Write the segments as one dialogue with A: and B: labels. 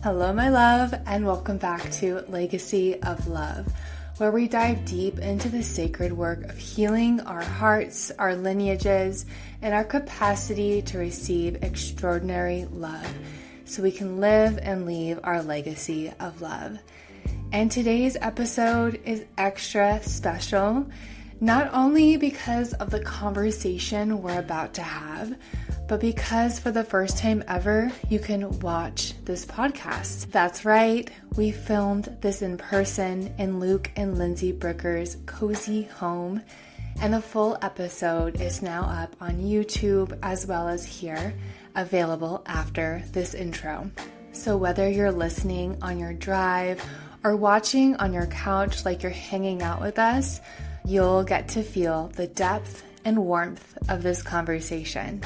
A: Hello, my love, and welcome back to Legacy of Love, where we dive deep into the sacred work of healing our hearts, our lineages, and our capacity to receive extraordinary love so we can live and leave our legacy of love. And today's episode is extra special, not only because of the conversation we're about to have, but because for the first time ever, you can watch this podcast. That's right, we filmed this in person in Luke and Lindsey Bricker's cozy home, and the full episode is now up on YouTube as well as here, available after this intro. So whether you're listening on your drive or watching on your couch like you're hanging out with us, you'll get to feel the depth and warmth of this conversation.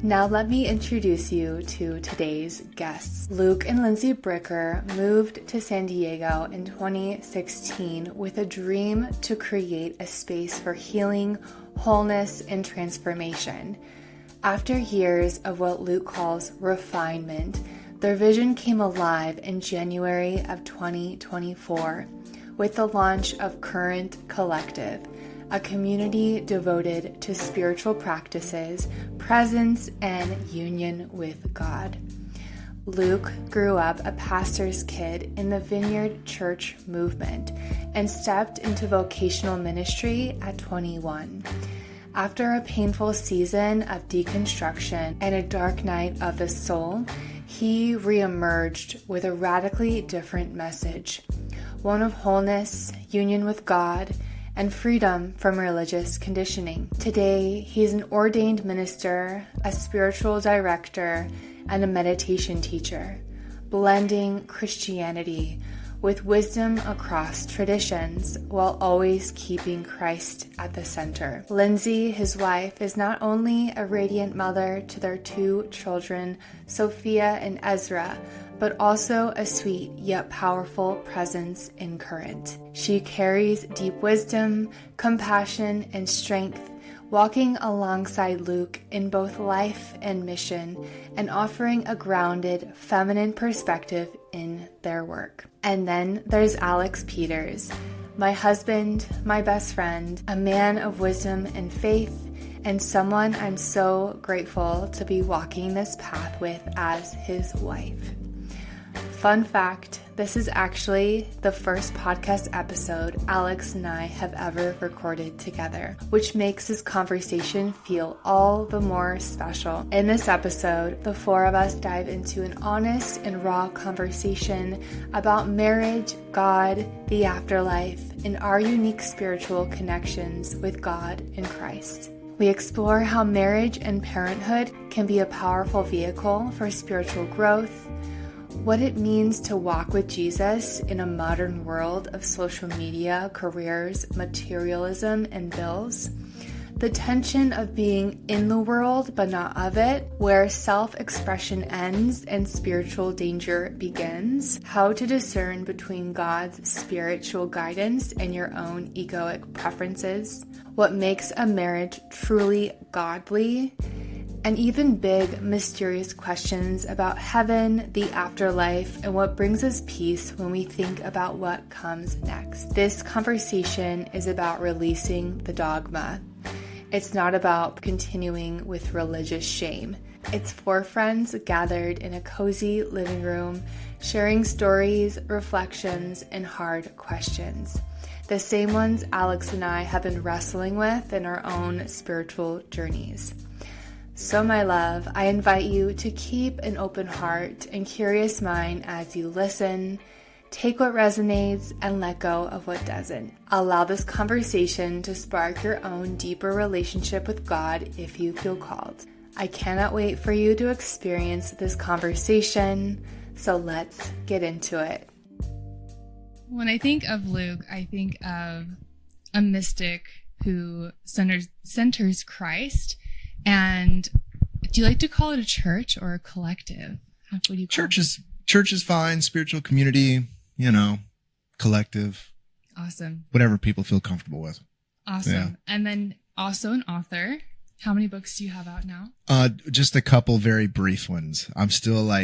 A: Now let me introduce you to today's guests. Luke and Lindsey Bricker moved to San Diego in 2016 with a dream to create a space for healing, wholeness, and transformation. After years of what Luke calls refinement, their vision came alive in January of 2024 with the launch of Current Collective, a community devoted to spiritual practices, presence, and union with God. Luke grew up a pastor's kid in the Vineyard Church movement and stepped into vocational ministry at 21. After a painful season of deconstruction and a dark night of the soul, he reemerged with a radically different message, one of wholeness, union with God, and freedom from religious conditioning. Today, he's an ordained minister, a spiritual director, and a meditation teacher, blending Christianity with wisdom across traditions while always keeping Christ at the center. Lindsey, his wife, is not only a radiant mother to their two children, Sophia and Ezra, but also a sweet yet powerful presence in Current. She carries deep wisdom, compassion, and strength, walking alongside Luke in both life and mission, and offering a grounded, feminine perspective in their work. And then there's Alex Peters, my husband, my best friend, a man of wisdom and faith, and someone I'm so grateful to be walking this path with as his wife. Fun fact, this is actually the first podcast episode Alex and I have ever recorded together, which makes this conversation feel all the more special. In this episode, the four of us dive into an honest and raw conversation about marriage, God, the afterlife, and our unique spiritual connections with God and Christ. We explore how marriage and parenthood can be a powerful vehicle for spiritual growth, what it means to walk with Jesus in a modern world of social media, careers, materialism, and bills, the tension of being in the world but not of it, where self-expression ends and spiritual danger begins, how to discern between God's spiritual guidance and your own egoic preferences, what makes a marriage truly godly, and even big, mysterious questions about heaven, the afterlife, and what brings us peace when we think about what comes next. This conversation is about releasing the dogma. It's not about continuing with religious shame. It's four friends gathered in a cozy living room, sharing stories, reflections, and hard questions. The same ones Alex and I have been wrestling with in our own spiritual journeys. So my love, I invite you to keep an open heart and curious mind as you listen. Take what resonates and let go of what doesn't. Allow this conversation to spark your own deeper relationship with God if you feel called. I cannot wait for you to experience this conversation, so let's get into it. When I think of Luke, I think of a mystic who centers Christ. And do you like to call it a church or a collective? What do you call it?
B: Church is fine. Spiritual community, collective.
A: Awesome.
B: Whatever people feel comfortable with.
A: Awesome.
B: Yeah.
A: And then also an author. How many books do you have out now?
B: Just a couple very brief ones. I'm still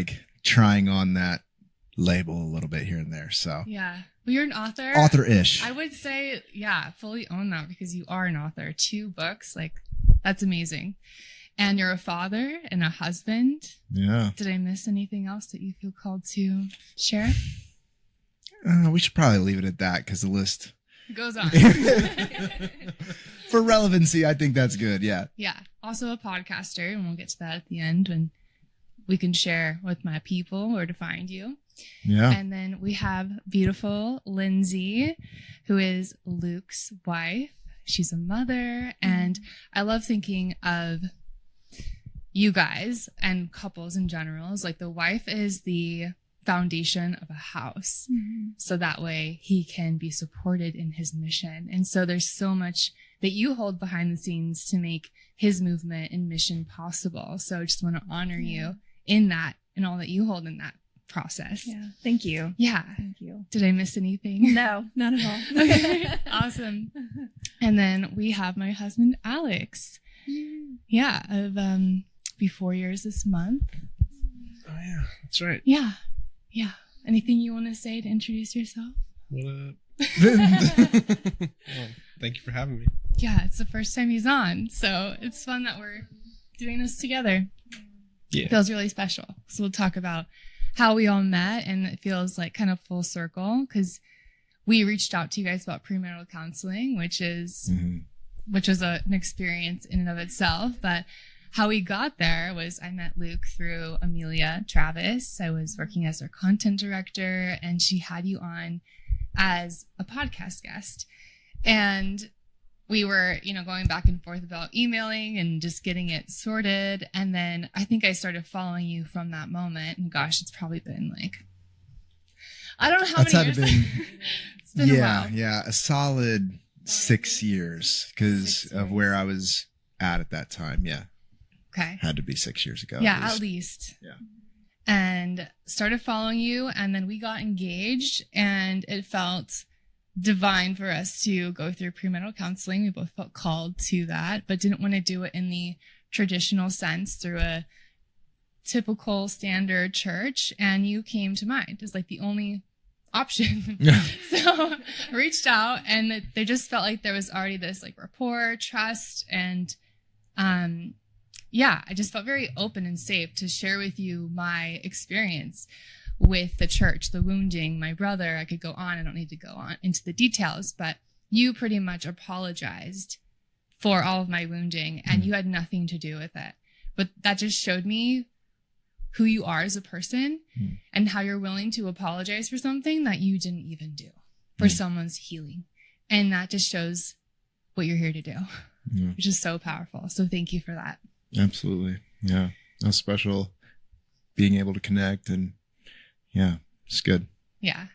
B: trying on that label a little bit here and there. So
A: Yeah. Well, you're an author.
B: Author-ish.
A: I would say, yeah, fully own that because you are an author. 2 books, like, that's amazing. And you're a father and a husband.
B: Yeah.
A: Did I miss anything else that you feel called to share?
B: We should probably leave it at that because the list
A: Goes on.
B: for relevancy, I think that's good. Yeah.
A: Yeah. Also a podcaster, and we'll get to that at the end when we can share with my people where to find you.
B: Yeah.
A: And then we have beautiful Lindsey, who is Luke's wife. She's a mother, and I love thinking of you guys and couples in general. It's like the wife is the foundation of a house. So that way he can be supported in his mission. And so there's so much that you hold behind the scenes to make his movement and mission possible. So I just want to honor you in that and all that you hold in that process.
C: Yeah. Thank you.
A: Yeah.
C: Thank you.
A: Did I miss anything?
C: No, not at all.
A: Okay. Awesome. And then we have my husband, Alex. Yeah. Of be 4 years this month.
D: Oh yeah, that's right.
A: Yeah. Yeah. Anything you want to say to introduce yourself?
D: What up? Well, thank you for having me.
A: Yeah, it's the first time he's on, so it's fun that we're doing this together.
D: Yeah.
A: It feels really special. So we'll talk about how we all met, and it feels like kind of full circle because we reached out to you guys about premarital counseling, which was an experience in and of itself. But how we got there was I met Luke through Amelia Travis. I was working as her content director, and she had you on as a podcast guest. And we were, going back and forth about emailing and just getting it sorted. And then I think I started following you from that moment. And gosh, it's probably been like, I don't know how many years. It's been a while.
B: Yeah. A solid 6 years because of where I was at that time. Yeah.
A: Okay.
B: Had to be 6 years ago.
A: Yeah, at least.
B: Yeah.
A: And started following you, and then we got engaged, and it felt divine for us to go through premarital counseling. We both felt called to that, but didn't want to do it in the traditional sense through a typical standard church. And you came to mind as like the only option.
B: Yeah.
A: So I reached out, and they just felt like there was already this like rapport, trust, and I just felt very open and safe to share with you my experience with the church, the wounding, my brother. I could go on. I don't need to go on into the details, but you pretty much apologized for all of my wounding, and you had nothing to do with it. But that just showed me who you are as a person and how you're willing to apologize for something that you didn't even do for someone's healing. And that just shows what you're here to do, which is so powerful. So thank you for that.
B: Absolutely. Yeah. That's special. Being able to connect and it's good.
A: Yeah.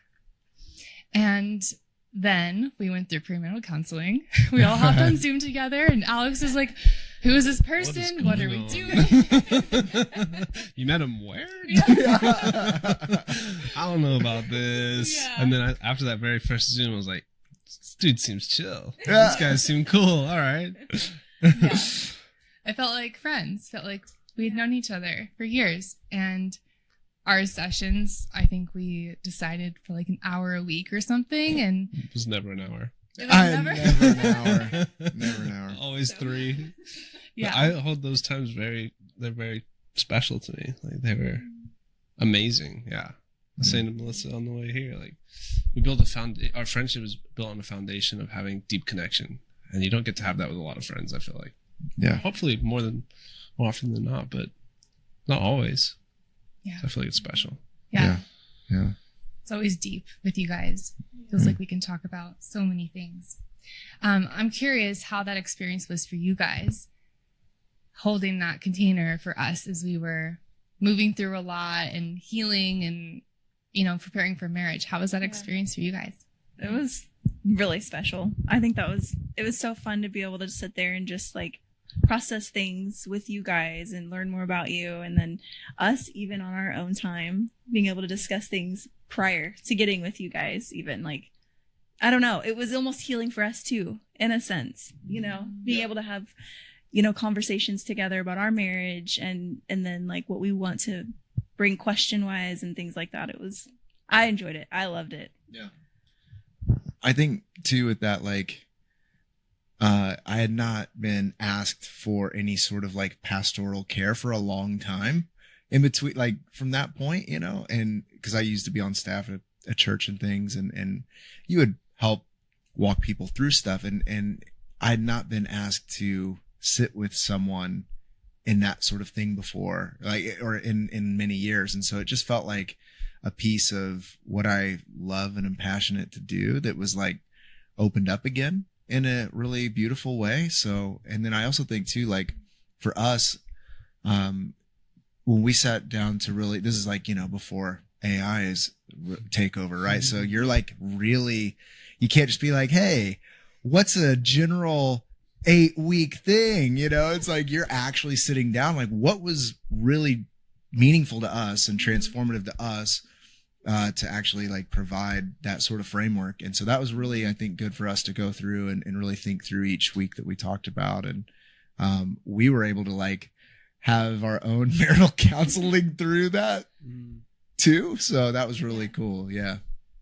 A: And then we went through premarital counseling. We all hopped on Zoom together, and Alex was like, who is this person? What are we doing?
D: You met him where?
A: Yeah.
D: I don't know about this.
A: Yeah.
D: And then after that very first Zoom, I was like, this dude seems chill.
B: Yeah.
D: These guys seem cool. All right.
A: Yeah. I felt like friends, felt like we'd known each other for years. And our sessions, I think we decided for like an hour a week or something. And
D: It was never an hour.
B: Never an hour. Never an hour.
D: Always 3.
A: Yeah.
D: But I hold those times they're very special to me. Like they were amazing. Yeah. I was saying to Melissa on the way here, like we built our friendship is built on a foundation of having deep connection. And you don't get to have that with a lot of friends, I feel like.
B: Yeah.
D: Hopefully more often than not, but not always.
A: Yeah.
D: I feel like it's special.
A: Yeah.
B: Yeah.
A: It's always deep with you guys. Feels like we can talk about so many things. I'm curious how that experience was for you guys, holding that container for us as we were moving through a lot and healing and, preparing for marriage. How was that experience for you guys?
C: It was really special. I think it was so fun to be able to sit there and just like process things with you guys and learn more about you. And then us, even on our own time, being able to discuss things prior to getting with you guys, even like, I don't know, it was almost healing for us too, in a sense, being able to have, conversations together about our marriage and then like what we want to bring question wise and things like that. It was I enjoyed it. I loved it.
B: Yeah. I think too with that, like, I had not been asked for any sort of like pastoral care for a long time in between, like from that point, you know, and because I used to be on staff at a church and things, and you would help walk people through stuff. And I had not been asked to sit with someone in that sort of thing before, like, or in many years. And so it just felt like a piece of what I love and am passionate to do that was like opened up again in a really beautiful way. So, and then I also think too, like for us, when we sat down to really, this is like, you know, before AI is take over, right? So you're like really, you can't just be like, hey, what's a general 8-week thing? You know, it's like you're actually sitting down, like what was really meaningful to us and transformative to us, to actually like provide that sort of framework. And so that was really, I think, good for us to go through and really think through each week that we talked about. And we were able to like have our own marital counseling through that too. So that was really cool. Yeah.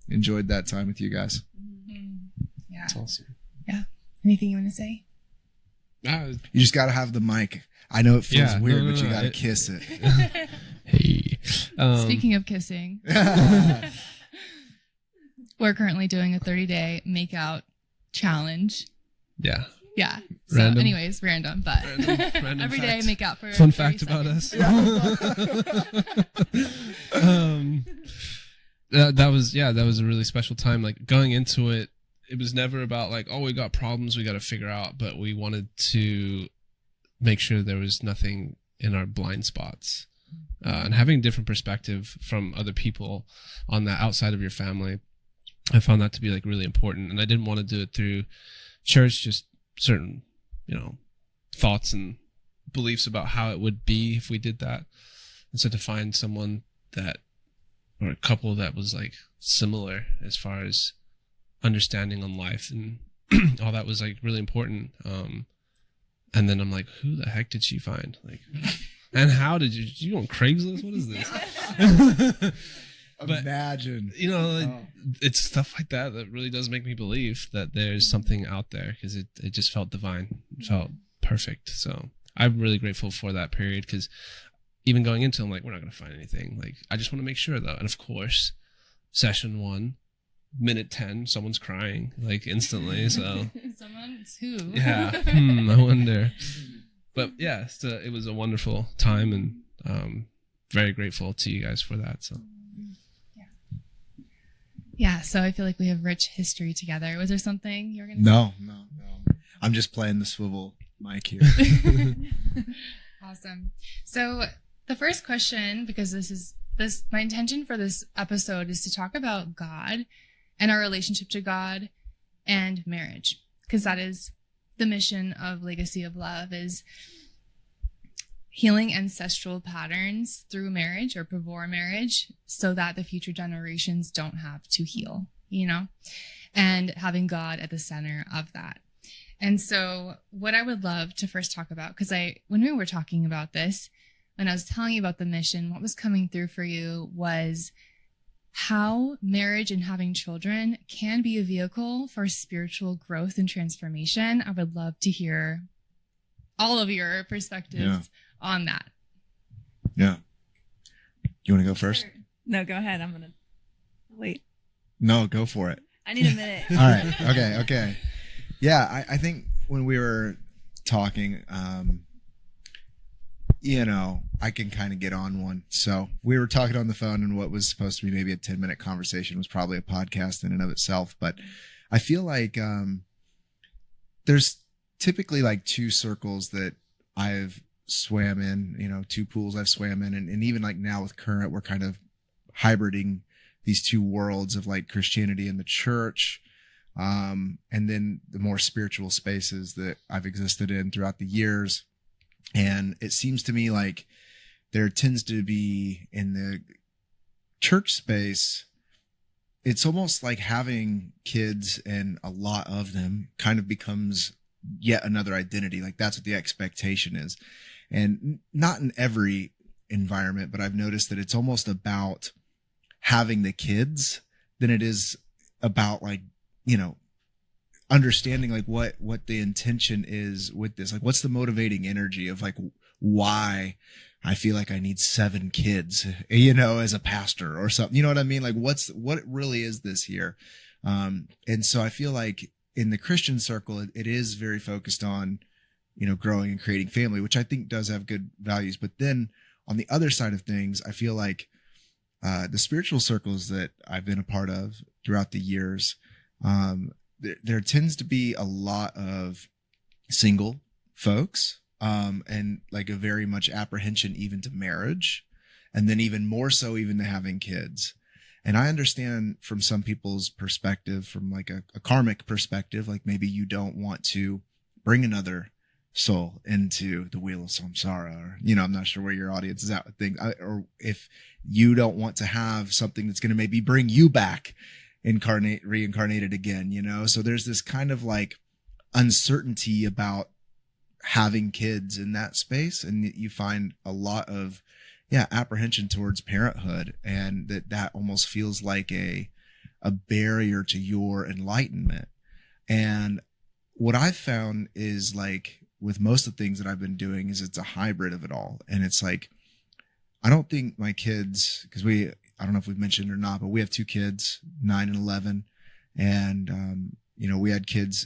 B: Enjoyed that time with you guys.
A: Yeah.
D: That's awesome.
A: Yeah. Anything you want to say?
B: You just got to have the mic. I know it feels weird, but you got to kiss it.
D: Hey.
E: Speaking of kissing, we're currently doing a 30-day makeout challenge.
D: Yeah.
E: Yeah. So
D: Random.
E: Anyways, random, but
D: Random
E: every day
D: facts.
E: make out for
D: Fun
E: 30
D: fact about
E: seconds.
D: us. That was a really special time. Like going into it, it was never about like, oh, we got problems we got to figure out, but we wanted to make sure there was nothing in our blind spots. And having a different perspective from other people on that outside of your family, I found that to be like really important. And I didn't want to do it through church, just certain, you know, thoughts and beliefs about how it would be if we did that. And so to find someone that, or a couple that was like similar as far as understanding on life and all that was like really important. And then I'm like, who the heck did she find? Like, and how did you on Craigslist? What is this? But,
B: imagine,
D: you know, it's stuff like that that really does make me believe that there's something out there, because it just felt divine. It felt perfect. So I'm really grateful for that period, because even going into it, I'm like, we're not going to find anything. Like, I just want to make sure though. And of course, session 1, minute 10, someone's crying like instantly. So
E: Someone's who?
D: yeah, I wonder. But yeah, so it was a wonderful time, and very grateful to you guys for that. So
E: Yeah, so I feel like we have rich history together. Was there something you were going to
B: No. I'm just playing the swivel mic here.
E: say? Awesome. So the first question, because my intention for this episode is to talk about God and our relationship to God and marriage, because that is the mission of Legacy of Love, is healing ancestral patterns through marriage or before marriage, so that the future generations don't have to heal, you know, and having God at the center of that. And so what I would love to first talk about, because when we were talking about this, when I was telling you about the mission, what was coming through for you was how marriage and having children can be a vehicle for spiritual growth and transformation. I would love to hear all of your perspectives on that.
B: Yeah. You want to go first?
C: No, go ahead. I'm gonna wait.
B: No, go for it.
C: I need a minute.
B: All right. Okay. Yeah, I think when we were talking, you know, I can kind of get on one. So we were talking on the phone, and what was supposed to be maybe a 10-minute conversation was probably a podcast in and of itself. But I feel like there's typically like 2 circles that I've swam in, you know, 2 pools I've swam in. And even like now with Current, we're kind of hybriding these 2 worlds of like Christianity and the church. And then the more spiritual spaces that I've existed in throughout the years. And it seems to me like there tends to be in the church space, it's almost like having kids, and a lot of them kind of becomes yet another identity. Like that's what the expectation is. And not in every environment, but I've noticed that it's almost about having the kids than it is about like, you know, understanding like what the intention is with this. Like, what's the motivating energy of like why I feel like I need 7 kids, you know, as a pastor or something, you know what I mean? Like what really is this here? And so I feel like in the Christian circle, it is very focused on, you know, growing and creating family, which I think does have good values. But then on the other side of things, I feel like the spiritual circles that I've been a part of throughout the years, there tends to be a lot of single folks, and like a very much apprehension even to marriage, and then even more so even to having kids. And I understand from some people's perspective, from like a karmic perspective, like maybe you don't want to bring another soul into the wheel of samsara, or, you know, I'm not sure where your audience is at with things, or if you don't want to have something that's going to maybe bring you back reincarnated again, you know? So there's this kind of like uncertainty about having kids in that space. And you find a lot of, apprehension towards parenthood. And that almost feels like a barrier to your enlightenment. And what I've found is like with most of the things that I've been doing is it's a hybrid of it all. And it's like, I don't think my kids, because I don't know if we've mentioned or not, but we have 2 kids, 9 and 11. And, you know, we had kids,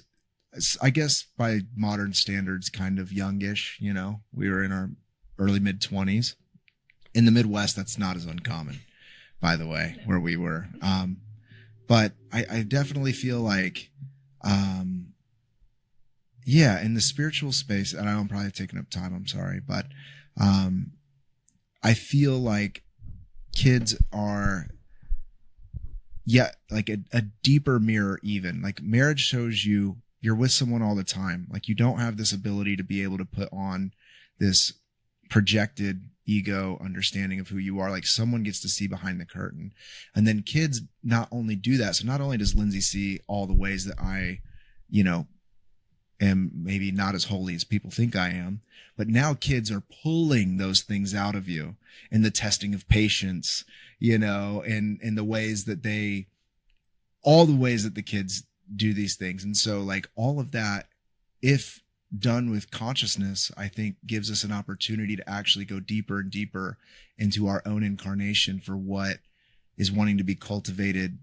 B: I guess by modern standards, kind of youngish, you know, we were in our early mid 20s. In the Midwest, that's not as uncommon, by the way, where we were. But I definitely feel like, in the spiritual space, and I'm probably taking up time, I'm sorry, but I feel like kids are, like a deeper mirror even. Like marriage shows you you're with someone all the time. Like you don't have this ability to be able to put on this projected ego understanding of who you are. Like someone gets to see behind the curtain. And then kids not only do that. So not only does Lindsey see all the ways that I, you know, am maybe not as holy as people think I am, but now kids are pulling those things out of you in the testing of patience, you know, and in the ways that all the ways that the kids do these things. And so like all of that, if done with consciousness, I think gives us an opportunity to actually go deeper and deeper into our own incarnation for what is wanting to be cultivated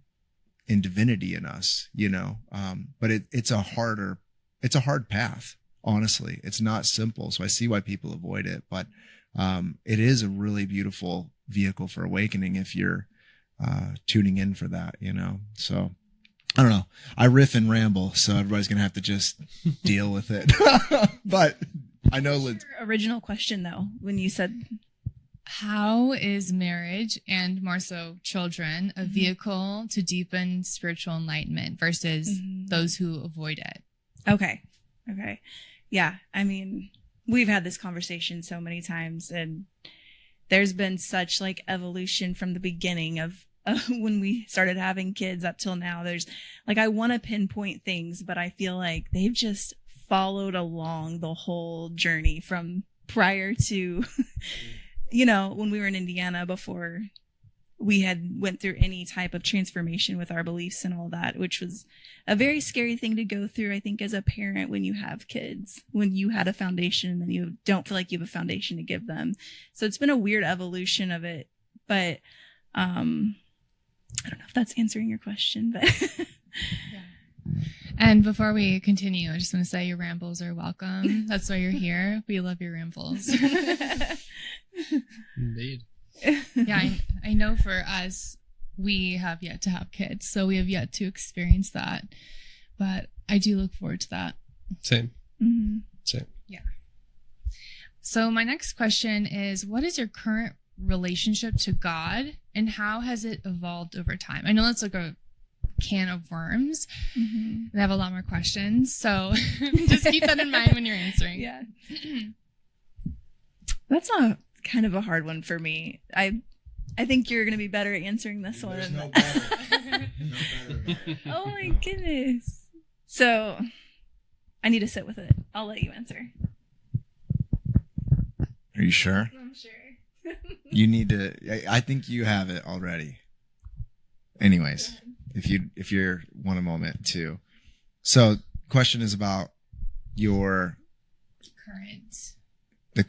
B: in divinity in us, you know. But it's a hard path, honestly. It's not simple. So I see why people avoid it, but it is a really beautiful vehicle for awakening if you're tuning in for that, you know. So I don't know. I riff and ramble, so everybody's going to have to just deal with it. But I know
C: Your original question, though, when you said,
E: how is marriage and more so children a vehicle to deepen spiritual enlightenment versus those who avoid it?
C: Okay. Yeah. I mean, we've had this conversation so many times, and there's been such like evolution from the beginning of when we started having kids up till now. There's like, I want to pinpoint things, but I feel like they've just followed along the whole journey from prior to, you know, when we were in Indiana, before we had went through any type of transformation with our beliefs and all that, which was a very scary thing to go through, I think, as a parent when you have kids, when you had a foundation and you don't feel like you have a foundation to give them. So it's been a weird evolution of it, but I don't know if that's answering your question, but
E: Yeah. And before we continue, I just want to say your rambles are welcome. That's why you're here. We love your rambles.
D: Indeed.
E: Yeah, I know for us, we have yet to have kids, so we have yet to experience that. But I do look forward to that.
D: Same.
C: Mm-hmm.
D: Same.
E: Yeah. So my next question is, what is your current relationship to God, and how has it evolved over time? I know that's like a can of worms. I have a lot more questions, so just keep that in mind when you're answering.
C: Yeah. That's a kind of a hard one for me. I think you're going to be better at answering this one.
B: There's no better. No better.
C: Oh my goodness. So I need to sit with it. I'll let you answer.
B: Are you sure?
C: I'm sure.
B: You need to, I think you have it already. anyways, if you want a moment too. So question is about the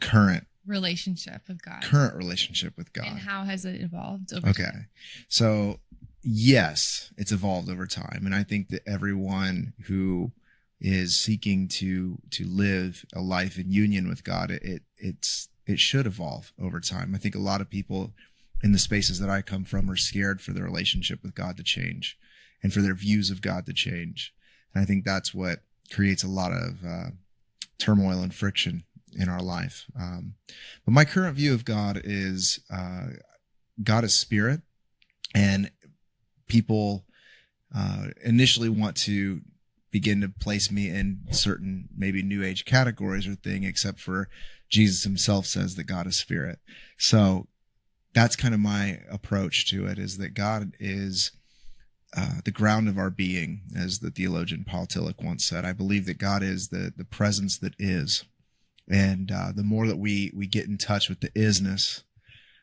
B: current
E: relationship with God.
B: Current relationship with God.
E: And how has it evolved over
B: Okay.
E: time?
B: So yes, it's evolved over time. And I think that everyone who is seeking to live a life in union with God, it should evolve over time. I think a lot of people in the spaces that I come from are scared for their relationship with God to change and for their views of God to change. And I think that's what creates a lot of turmoil and friction in our life. But my current view of God is God is spirit, and people initially want to begin to place me in certain maybe new age categories or thing, except for Jesus himself says that God is spirit. So that's kind of my approach to it, is that God is the ground of our being, as the theologian Paul Tillich once said. I believe that God is the presence that is. And the more that we get in touch with the isness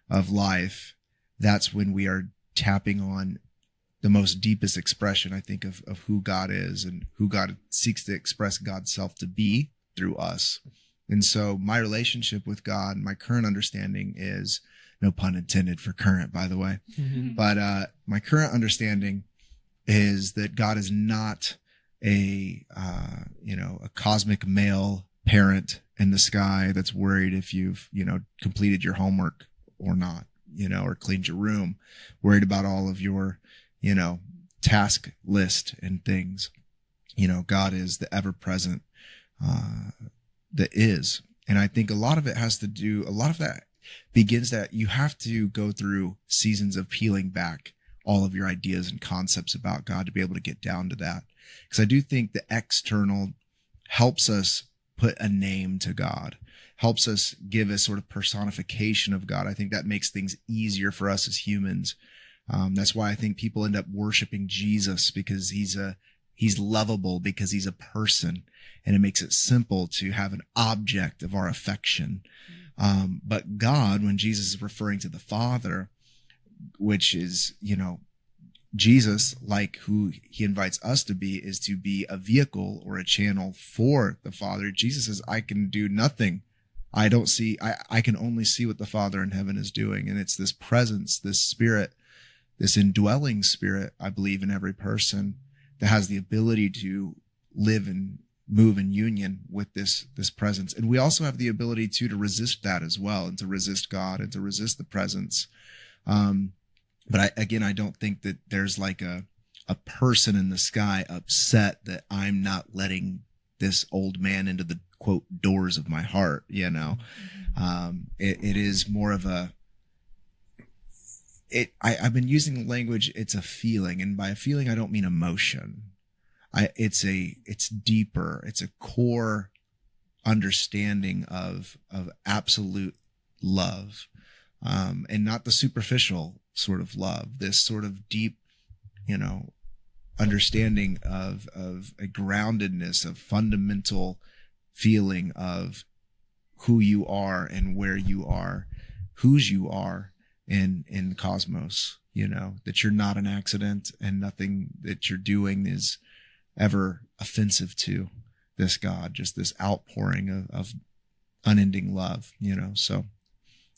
B: of life, that's when we are tapping on the most deepest expression, I think, of who God is and who God seeks to express God's self to be through us. And so my relationship with God, my current understanding is, no pun intended for current, by the way, but my current understanding is that God is not a cosmic male parent in the sky that's worried if you've, completed your homework or not, or cleaned your room, worried about all of your, task list and things. God is the ever present, that is. And I think a lot of that begins that you have to go through seasons of peeling back all of your ideas and concepts about God to be able to get down to that. Because I do think the external helps us put a name to God, helps us give a sort of personification of God. I think that makes things easier for us as humans. That's why I think people end up worshiping Jesus, because he's lovable, because he's a person, and it makes it simple to have an object of our affection. But God, when Jesus is referring to the Father, which is, Jesus, like who he invites us to be, is to be a vehicle or a channel for the Father. Jesus says, I can do nothing. I can only see what the Father in heaven is doing. And it's this presence, this spirit, this indwelling spirit, I believe, in every person that has the ability to live and move in union with this presence. And we also have the ability to resist that as well, and to resist God and to resist the presence. But I don't think that there's like a person in the sky upset that I'm not letting this old man into the quote doors of my heart. It is more of I've been using the language, it's a feeling, and by a feeling I don't mean emotion. It's deeper. It's a core understanding of absolute love, and not the superficial sort of love. This sort of deep, understanding of a groundedness, of fundamental feeling of who you are and where you are, whose you are in the cosmos. That you're not an accident, and nothing that you're doing is ever offensive to this God, just this outpouring of unending love, So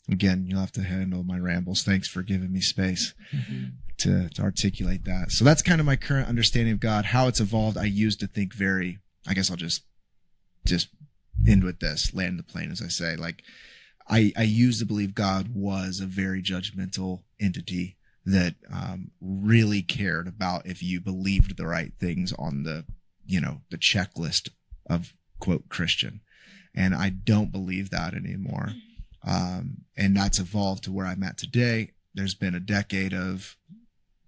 B: again, you'll have to handle my rambles. Thanks for giving me space to articulate that. So that's kind of my current understanding of God. How it's evolved, I used to think I guess I'll just end with this, land the plane, as I say. Like, I used to believe God was a very judgmental entity that really cared about if you believed the right things on the checklist of quote Christian. And I don't believe that anymore. And that's evolved to where I'm at today. There's been a decade of,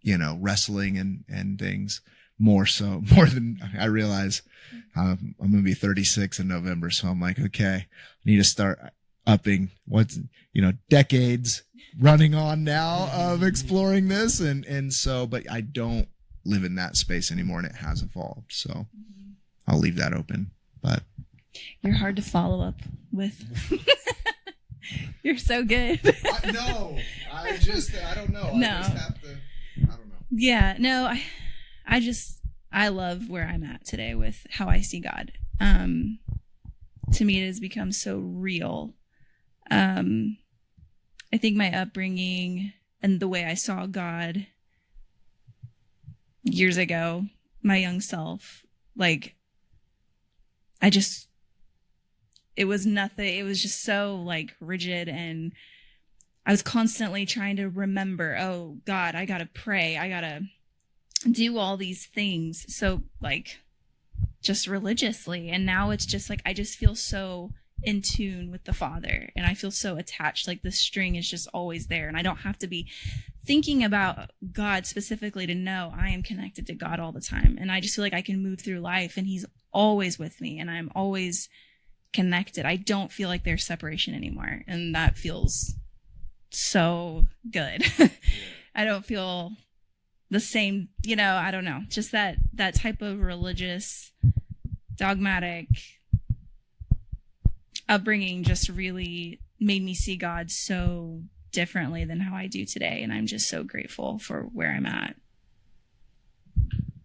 B: wrestling and things, more than I realize. I'm going to be 36 in November. So I'm like, okay, I need to start upping decades running on now of exploring this. And so, but I don't live in that space anymore, and it has evolved. So I'll leave that open, but
C: you're hard to follow up with. You're so good.
B: No, I don't know.
C: No.
B: I just have to, I don't know.
C: Yeah, no, I love where I'm at today with how I see God. To me, it has become so real. I think my upbringing and the way I saw God years ago, my young self, like, it was nothing. It was just so like rigid, and I was constantly trying to remember, oh God, I gotta pray. I gotta do all these things. So like just religiously. And now it's just like, I just feel so in tune with the Father, and I feel so attached. Like the string is just always there, and I don't have to be thinking about God specifically to know I am connected to God all the time. And I just feel like I can move through life and he's always with me and I'm always connected. I don't feel like there's separation anymore. And that feels so good. I don't feel the same, I don't know, just that type of religious, dogmatic upbringing just really made me see God so differently than how I do today. And I'm just so grateful for where I'm at.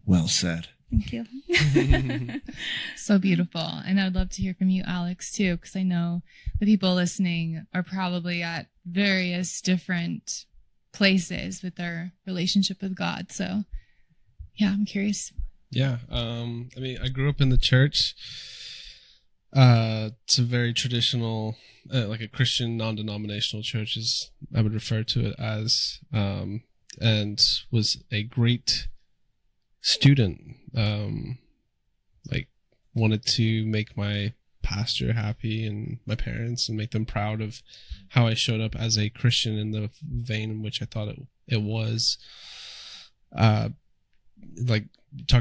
B: Well said.
C: Thank you.
E: So beautiful. And I'd love to hear from you, Alex, too, because I know the people listening are probably at various different places with their relationship with God. So, yeah, I'm curious.
D: Yeah. I grew up in the church. It's a very traditional, like a Christian non-denominational church, as I would refer to it as, and was a great student. Wanted to make my pastor happy and my parents and make them proud of how I showed up as a Christian in the vein in which I thought it was. Talked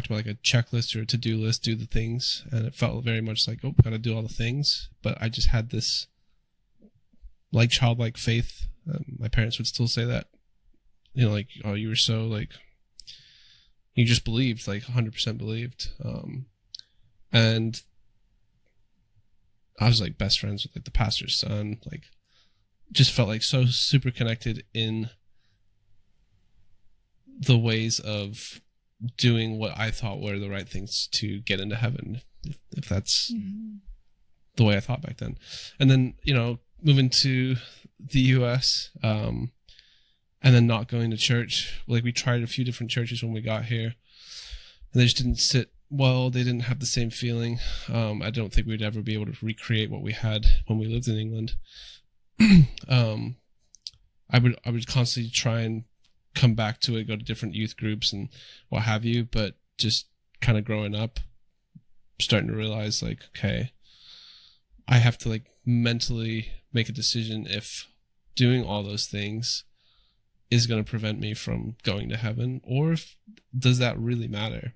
D: about like a checklist or a to-do list, do the things, and it felt very much like, oh, gotta do all the things. But I just had this like childlike faith. My parents would still say that, like, oh, you were so like, you just believed, like 100% believed. And I was like best friends with like the pastor's son, like just felt like so super connected in the ways of doing what I thought were the right things to get into heaven, if that's the way I thought back then. And then, moving to the US, and then not going to church. Like we tried a few different churches when we got here, and they just didn't sit well. They didn't have the same feeling. I don't think we'd ever be able to recreate what we had when we lived in England. I would constantly try and come back to it, go to different youth groups and what have you, but just kind of growing up, starting to realize like, okay, I have to like mentally make a decision if doing all those things is going to prevent me from going to heaven, or if does that really matter?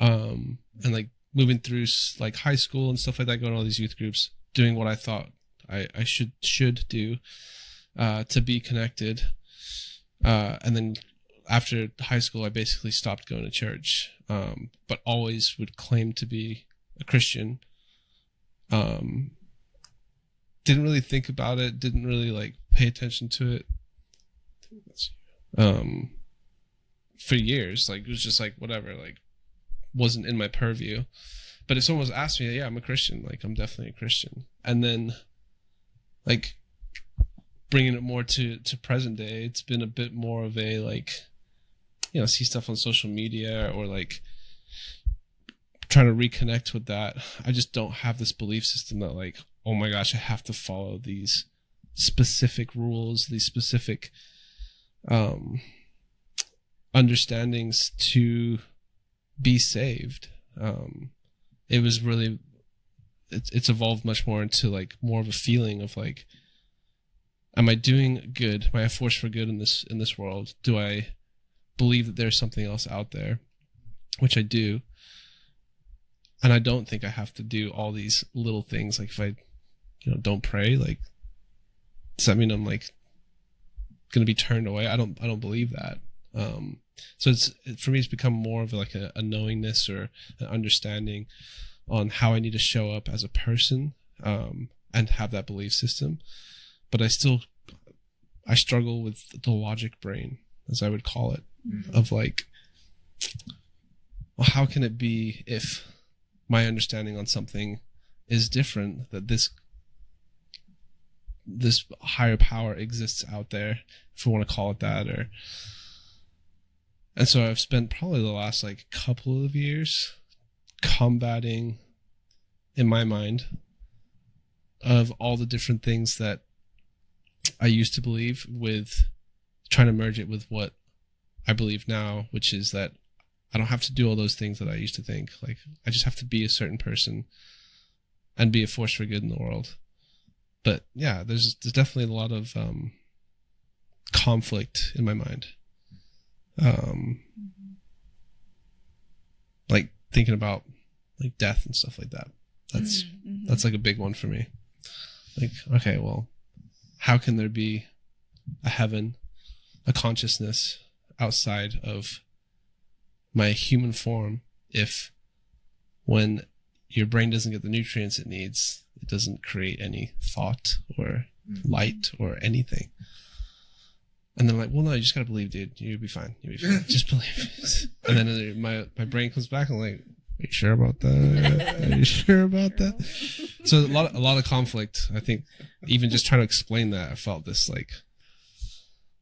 D: And like moving through like high school and stuff like that, going to all these youth groups, doing what I thought I should do to be connected. And then after high school, I basically stopped going to church, but always would claim to be a Christian. Didn't really think about it. Didn't really like pay attention to it. For years, like it was just like whatever, like wasn't in my purview. But if someone was asking me, yeah, I'm a Christian, like I'm definitely a Christian. And then like bringing it more to present day, it's been a bit more of a like, see stuff on social media or like trying to reconnect with that. I just don't have this belief system that like, oh my gosh, I have to follow these specific rules, these specific understandings to be saved. It was really, it's evolved much more into like more of a feeling of like, am I doing good? Am I a force for good in this world? Do I believe that there's something else out there? Which I do. And I don't think I have to do all these little things. Like if I, don't pray, like, does that mean I'm like going to be turned away? I don't believe that. So for me, it's become more of like a knowingness or an understanding on how I need to show up as a person, and have that belief system. But I struggle with the logic brain. as I would call it,
B: Mm-hmm.
D: of like, well, how can it be if my understanding on something is different, that this higher power exists out there, if we want to call it that, and so I've spent probably the last like couple of years combating, in my mind, of all the different things that I used to believe, with trying to merge it with what I believe now, which is that I don't have to do all those things that I used to think. Like, I just have to be a certain person and be a force for good in the world. But yeah, there's definitely a lot of conflict in my mind. Like thinking about like death and stuff like that. That's like a big one for me. Like, okay, well, how can there be a heaven, a consciousness outside of my human form, if when your brain doesn't get the nutrients it needs, it doesn't create any thought or light or anything? And then I'm like, well, no, you just gotta believe, dude. You'll be fine. You'll be fine. Just believe. And then my brain comes back and I'm like, are you sure about that? Are you sure about that? So a lot of conflict. I think even just trying to explain that, I felt this like,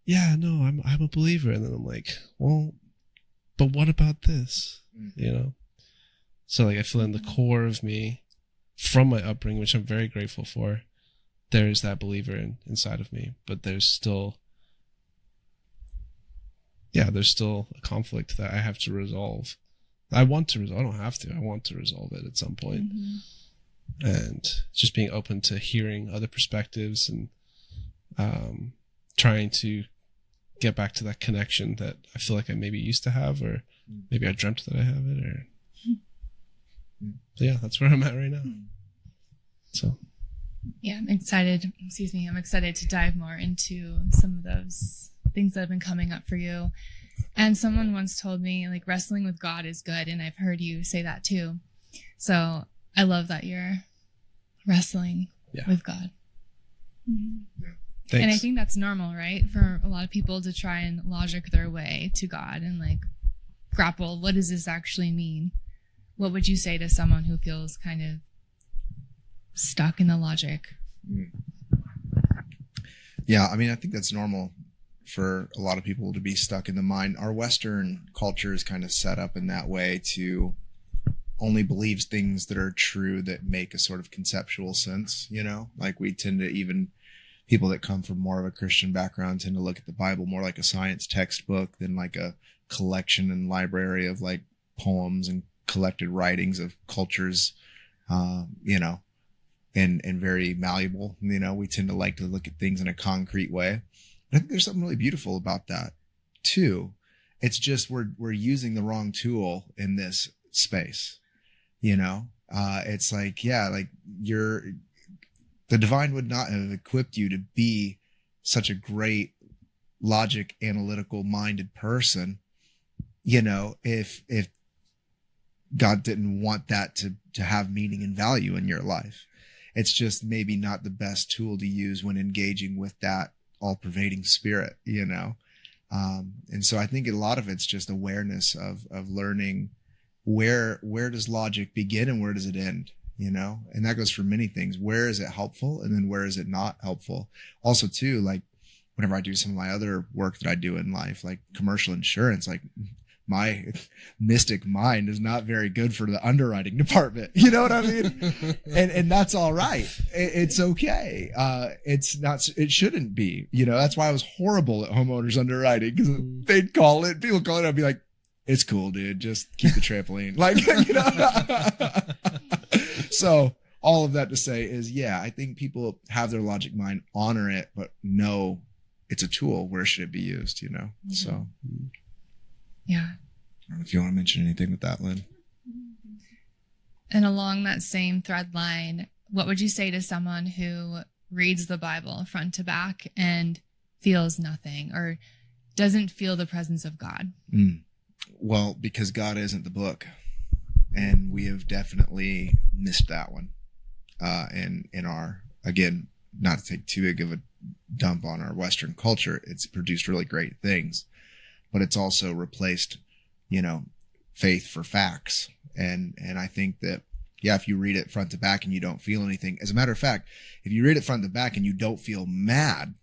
D: yeah, no, I'm a believer. And then I'm like, well, but what about this? You know? So like, I feel in the core of me, from my upbringing, which I'm very grateful for, there's that believer inside of me, but there's still a conflict that I have to resolve. I want to resolve. I don't have to. I want to resolve it at some point. And just being open to hearing other perspectives and trying to get back to that connection that I feel like I maybe used to have, or maybe I dreamt that I have it, or so yeah, that's where I'm at right now. So
E: yeah, I'm excited to dive more into some of those things that have been coming up for you. And someone once told me, like, wrestling with God is good, and I've heard you say that too. So I love that you're wrestling with God.
D: thanks.
E: And I think that's normal, right? For a lot of people to try and logic their way to God and like grapple, what does this actually mean? What would you say to someone who feels kind of stuck in the logic?
B: Yeah, I mean, I think that's normal for a lot of people to be stuck in the mind. Our Western culture is kind of set up in that way to only believes things that are true that make a sort of conceptual sense, you know? Like, we tend to, even people that come from more of a Christian background, tend to look at the Bible more like a science textbook than like a collection and library of like poems and collected writings of cultures, you know, and very malleable. You know, we tend to like to look at things in a concrete way. I think there's something really beautiful about that too. It's just we're using the wrong tool in this space, you know. It's like, yeah, like the divine would not have equipped you to be such a great logic, analytical minded person, you know, if God didn't want that to have meaning and value in your life. It's just maybe not the best tool to use when engaging with that all-pervading spirit, you know. And so I think a lot of it's just awareness of learning where does logic begin and where does it end, you know. And that goes for many things. Where is it helpful, and then where is it not helpful? Also too, like whenever I do some of my other work that I do in life, like commercial insurance, like my mystic mind is not very good for the underwriting department. You know what I mean? and that's all right. It's okay. It shouldn't be, you know. That's why I was horrible at homeowners underwriting, because people call it, I'd be like, it's cool, dude. Just keep the trampoline. Like, you know. So all of that to say is, yeah, I think people have their logic mind, honor it, but know it's a tool. Where should it be used, you know? Mm-hmm. So.
E: Yeah.
B: I don't know if you want to mention anything with that, Lynn.
E: And along that same thread line, what would you say to someone who reads the Bible front to back and feels nothing or doesn't feel the presence of God?
B: Well, because God isn't the book. And we have definitely missed that one. In our, again, not to take too big of a dump on our Western culture, it's produced really great things. but it's also replaced, faith for facts. And I think that, yeah, if you read it front to back and you don't feel anything, as a matter of fact, if you read it front to back and you don't feel mad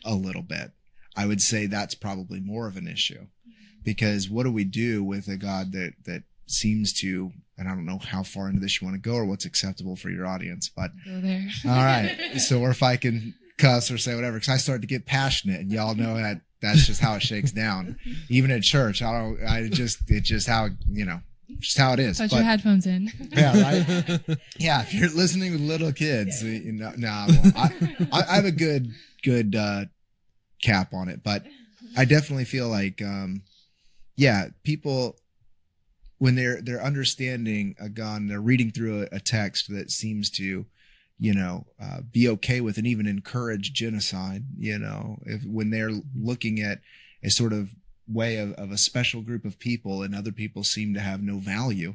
B: a little bit, I would say that's probably more of an issue. Because what do we do with a God that seems to, and I don't know how far into this you want to go or what's acceptable for your audience, but
E: Go there.
B: all right. So, or if I can cuss or say whatever, because I start to get passionate, and y'all know that that's just how it shakes down. Even at church, it's just how, just how it is.
E: Put your headphones in.
B: Yeah, right. Yeah, if you're listening with little kids, no, I won't. I have a good cap on it, but I definitely feel like, people, when they're understanding a God, and they're reading through a text that seems to, be okay with and even encourage genocide, when they're looking at a sort of way of a special group of people and other people seem to have no value,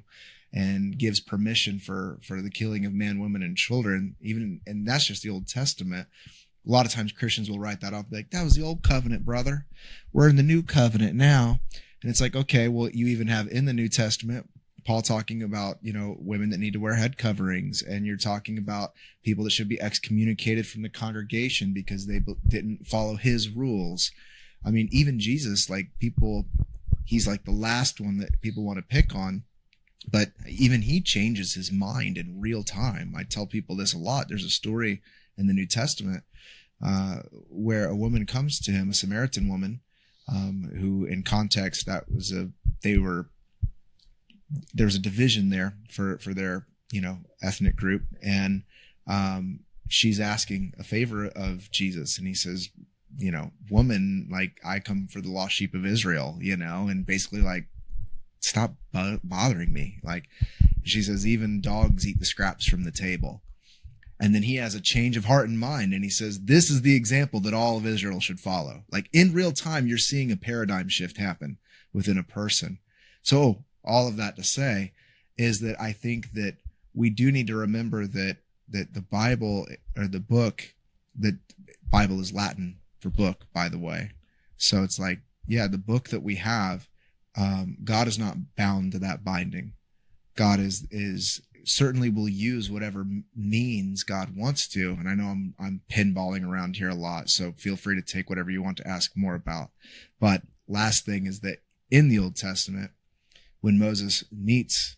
B: and gives permission for the killing of men, women, and children, and that's just the Old Testament. A lot of times Christians will write that off, like, that was the old covenant, brother. We're in the new covenant now. And it's like, okay, well, you even have in the New Testament, Paul talking about, women that need to wear head coverings. And you're talking about people that should be excommunicated from the congregation because they didn't follow his rules. I mean, even Jesus, he's like the last one that people want to pick on. But even he changes his mind in real time. I tell people this a lot. There's a story in the New Testament where a woman comes to him, a Samaritan woman, who in context, there was a division there for their, ethnic group. And she's asking a favor of Jesus. And he says, woman, I come for the lost sheep of Israel, and basically stop bothering me. She says, even dogs eat the scraps from the table. And then he has a change of heart and mind. And he says, this is the example that all of Israel should follow. In real time, you're seeing a paradigm shift happen within a person. So all of that to say is that I think that we do need to remember that the Bible, or the book, that Bible is Latin for book, by the way. So it's the book that we have, God is not bound to that binding. God is certainly will use whatever means God wants to. And I know I'm pinballing around here a lot, so feel free to take whatever you want to ask more about. But last thing is that in the Old Testament, when Moses meets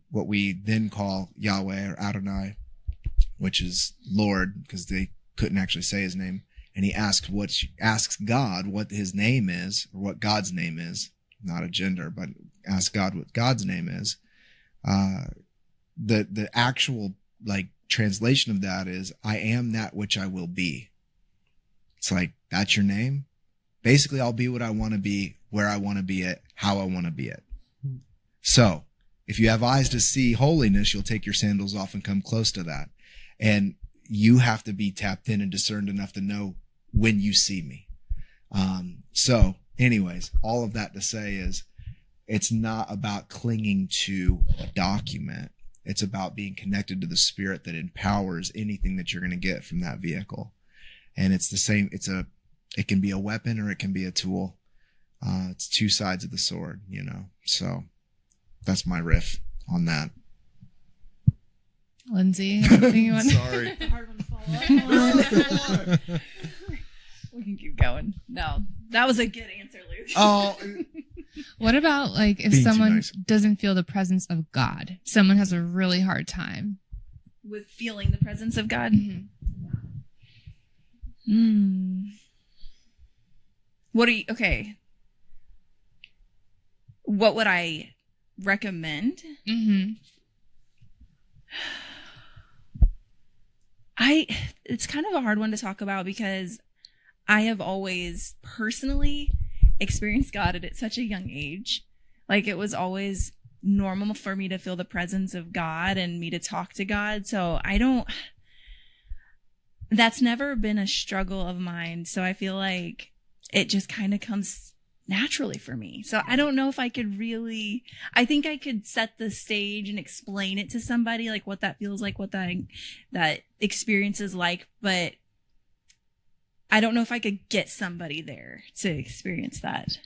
B: what we then call Yahweh or Adonai, which is Lord, because they couldn't actually say his name, and he asks God what his name is, or what God's name is, not a gender, but ask God what God's name is. The actual translation of that is, I am that which I will be. It's that's your name. Basically, I'll be what I want to be, where I want to be it, how I want to be it. So if you have eyes to see holiness, you'll take your sandals off and come close to that. And you have to be tapped in and discerned enough to know when you see me. So anyways, all of that to say is, it's not about clinging to a document. It's about being connected to the Spirit that empowers anything that you're going to get from that vehicle. And it's the same. It can be a weapon or it can be a tool. It's two sides of the sword, so that's my riff on that.
E: Lindsay, anything you want?
B: Sorry.
C: It's a hard one to follow up on. We can keep going. No, that was a good answer, Luke.
B: Oh,
E: What about if
B: Being too
E: someone
B: nice.
E: doesn't feel the presence of God? Someone has a really hard time
C: With feeling the presence of God. Okay. What would I recommend? It's kind of a hard one to talk about because I have always personally experienced God at such a young age. It was always normal for me to feel the presence of God and me to talk to God. So that's never been a struggle of mine. So I feel like it just kind of comes naturally for me. So I don't know if I think I could set the stage and explain it to somebody, what that feels like, what that experience is like, but I don't know if I could get somebody there to experience that.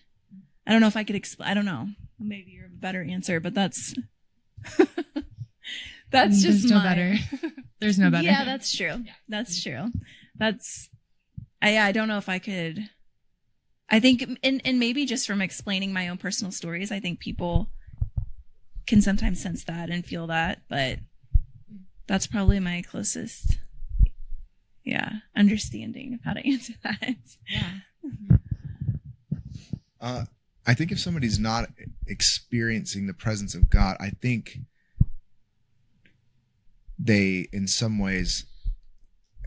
C: I don't know if I could explain. I don't know. Maybe you're a better answer, but that's that's just
E: There's no
C: my,
E: better. There's no better.
C: Yeah, that's true. That's true. I don't know if I could. I think, and maybe just from explaining my own personal stories, I think people can sometimes sense that and feel that, but that's probably my closest, understanding of how to answer that.
E: Yeah.
B: I think if somebody's not experiencing the presence of God, I think they, in some ways,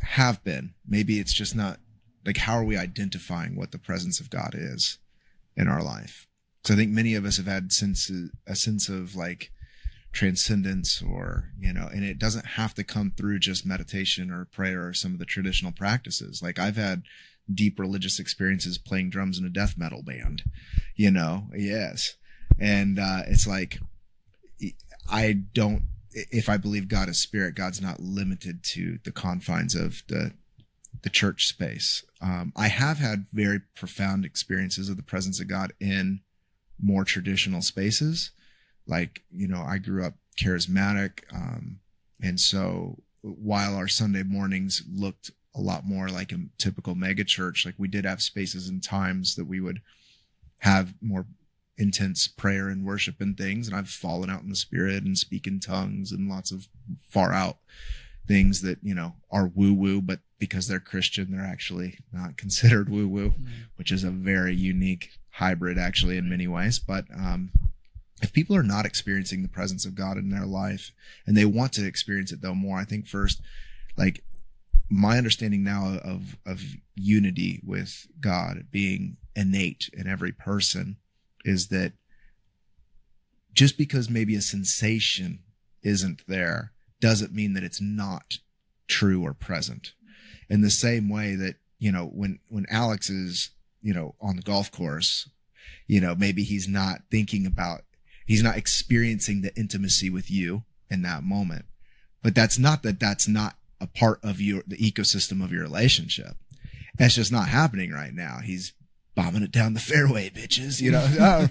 B: have been. Maybe it's just not, like, how are we identifying what the presence of God is in our life? Because I think many of us have had a sense of like transcendence, or, and it doesn't have to come through just meditation or prayer or some of the traditional practices. Like, I've had deep religious experiences playing drums in a death metal band, yes. And it's like, if I believe God is spirit, God's not limited to the confines of the church space. I have had very profound experiences of the presence of God in more traditional spaces. Like, I grew up charismatic. And so while our Sunday mornings looked a lot more like a typical mega church, like, we did have spaces and times that we would have more intense prayer and worship and things. And I've fallen out in the spirit and speak in tongues and lots of far out things that, are woo woo, but because they're Christian, they're actually not considered woo woo, which is a very unique hybrid actually in many ways. But, if people are not experiencing the presence of God in their life and they want to experience it though more, I think first, like, my understanding now of unity with God being innate in every person is that just because maybe a sensation isn't there doesn't mean that it's not true or present. In the same way that, when Alex is, on the golf course, maybe he's not experiencing the intimacy with you in that moment, but that's not a part of the ecosystem of your relationship. That's just not happening right now. He's bombing it down the fairway, bitches, like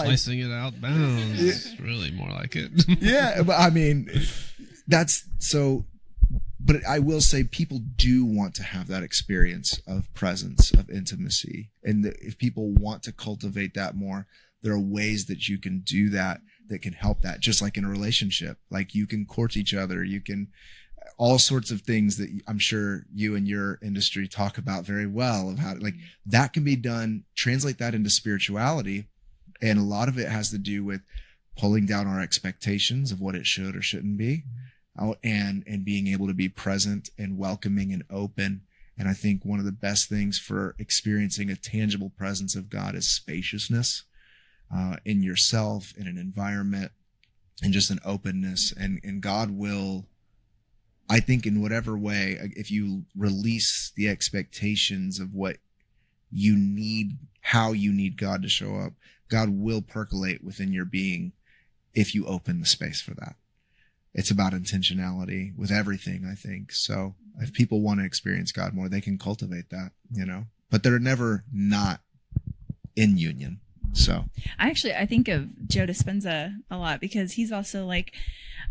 D: slicing it out bounds. It's really more like it.
B: Yeah. But I mean, that's so, but I will say people do want to have that experience of presence, of intimacy. And if people want to cultivate that more, there are ways that you can do that can help that. Just like in a relationship, like, you can court each other, you can, all sorts of things that I'm sure you and your industry talk about very well, of how, like, that can be done, translate that into spirituality. And a lot of it has to do with pulling down our expectations of what it should or shouldn't be, and being able to be present and welcoming and open. And I think one of the best things for experiencing a tangible presence of God is spaciousness, in yourself, in an environment, and just an openness. And God will, I think, in whatever way, if you release the expectations of what you need, how you need God to show up, God will percolate within your being if you open the space for that. It's about intentionality with everything, I think. So if people want to experience God more, they can cultivate that, but they're never not in union. So
C: I think of Joe Dispenza a lot, because he's also like,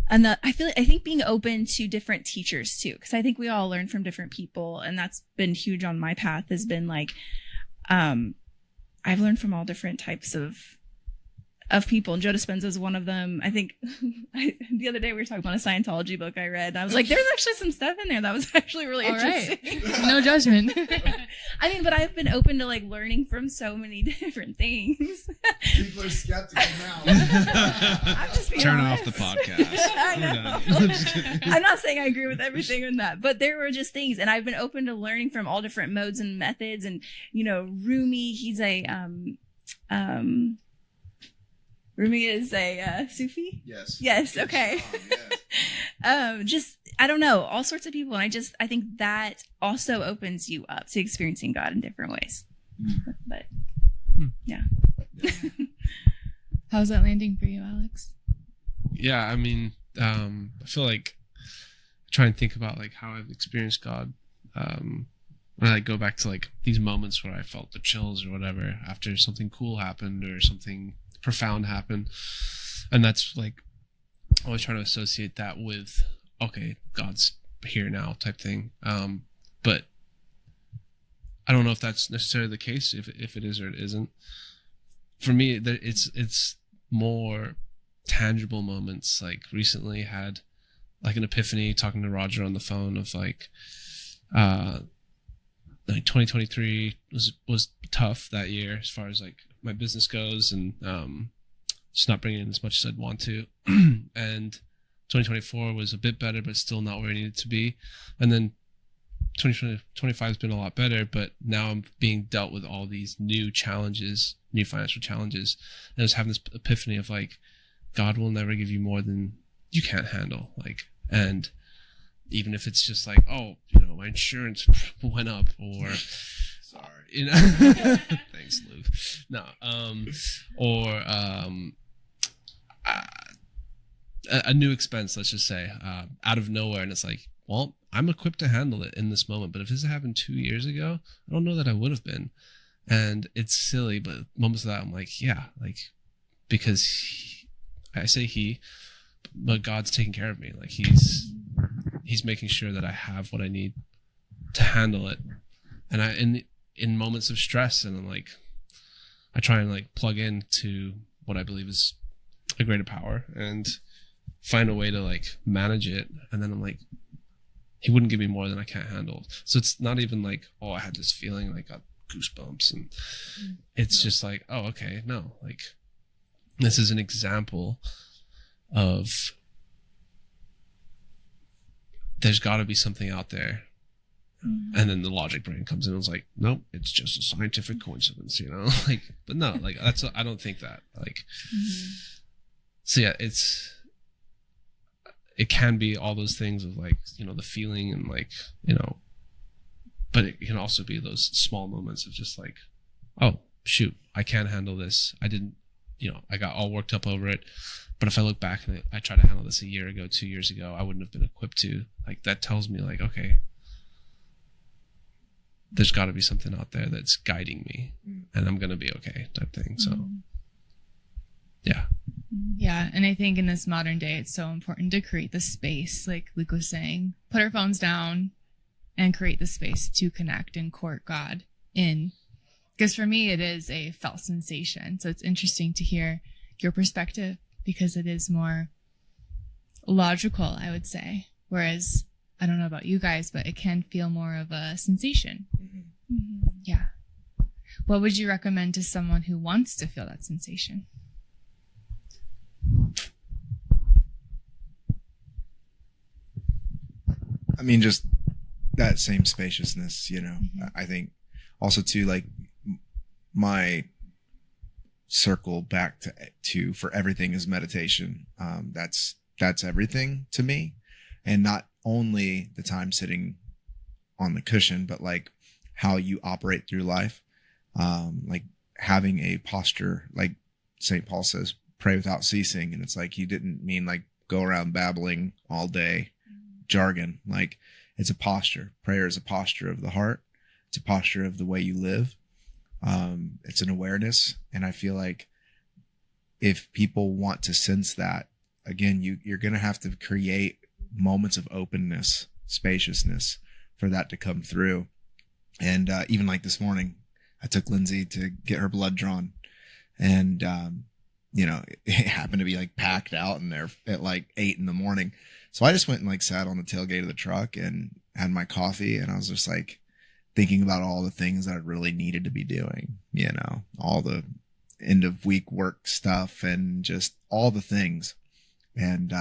C: and I think being open to different teachers too, because I think we all learn from different people, and that's been huge on my path. Has been like, I've learned from all different types of people, and Joe Dispenza is one of them. I think the other day we were talking about a Scientology book I read, and I was like, there's actually some stuff in there that was actually really interesting.
E: Right. No judgment.
C: I mean, but I've been open to like learning from so many different things.
B: People are skeptical now.
C: I'm just being
D: Turn
C: honest.
D: off the podcast.
C: I know. I'm not saying I agree with everything in that, but there were just things, and I've been open to learning from all different modes and methods. And Rumi, he's a Rumi is a Sufi? Yes. Okay.
B: Yes.
C: Just, I don't know, all sorts of people. And I think that also opens you up to experiencing God in different ways. But yeah.
E: How's that landing for you, Alex?
D: Yeah, I mean, I feel like I try and think about like how I've experienced God, when I go back to like these moments where I felt the chills or whatever after something cool happened or something profound happened. And that's like, always trying to associate that with, okay, God's here now type thing. But I don't know if that's necessarily the case, if it is or it isn't. For me, it's more tangible moments. Like recently had like an epiphany talking to Roger on the phone of like 2023 was tough that year as far as like my business goes, and just not bringing in as much as I'd want to. And 2024 was a bit better, but still not where I needed to be. And then 2025 has been a lot better, but now I'm being dealt with all these new challenges, new financial challenges. And I was having this epiphany of like, God will never give you more than you can't handle. Like, and even if it's just like, oh, you know, my insurance went up, or sorry, you know, thanks, Luke. No, or a new expense, let's just say, out of nowhere, and it's like, well, I'm equipped to handle it in this moment. But if this happened 2 years ago, I don't know that I would have been. And it's silly, but moments of that, I'm like, yeah, like, because I say he, but God's taking care of me. Like he's making sure that I have what I need to handle it. And in moments of stress, and I'm like, I try and like plug into what I believe is a greater power and find a way to like manage it. And then I'm like, he wouldn't give me more than I can't handle. So it's not even like, oh, I had this feeling, like got goosebumps, and it's just like, oh, okay, no, like this is an example of there's got to be something out there. And then the logic brain comes in and is like, nope, it's just a scientific coincidence, you know? Like, but no, like I don't think that, like, so yeah, it can be all those things of like, you know, the feeling and like, you know, but it can also be those small moments of just like, oh shoot, I can't handle this. I didn't, you know, I got all worked up over it. But if I look back and I tried to handle this a year ago, 2 years ago, I wouldn't have been equipped to. Like, that tells me like, okay, there's got to be something out there that's guiding me, and I'm going to be okay type thing. So, yeah.
E: Yeah. And I think in this modern day, it's so important to create the space, like Luke was saying, put our phones down and create the space to connect and court God in. Because for me, it is a felt sensation. So it's interesting to hear your perspective, because it is more logical, I would say. Whereas, I don't know about you guys, but it can feel more of a sensation. Yeah. What would you recommend to someone who wants to feel that sensation?
B: I mean, just that same spaciousness, you know. I think also too, like, my circle back to for everything is meditation. That's everything to me, and not only the time sitting on the cushion, but like how you operate through life, like having a posture, like St. Paul says, pray without ceasing. And it's like, he didn't mean like go around babbling all day jargon. Like, it's a posture. Prayer is a posture of the heart. It's a posture of the way you live. It's an awareness. And I feel like if people want to sense that, again, you're going to have to create moments of openness, spaciousness for that to come through. And even like this morning, I took Lindsay to get her blood drawn, and you know, it happened to be like packed out in there at like 8 a.m. So I just went and like sat on the tailgate of the truck and had my coffee, and I was just like thinking about all the things that I really needed to be doing, you know, all the end of week work stuff and just all the things. And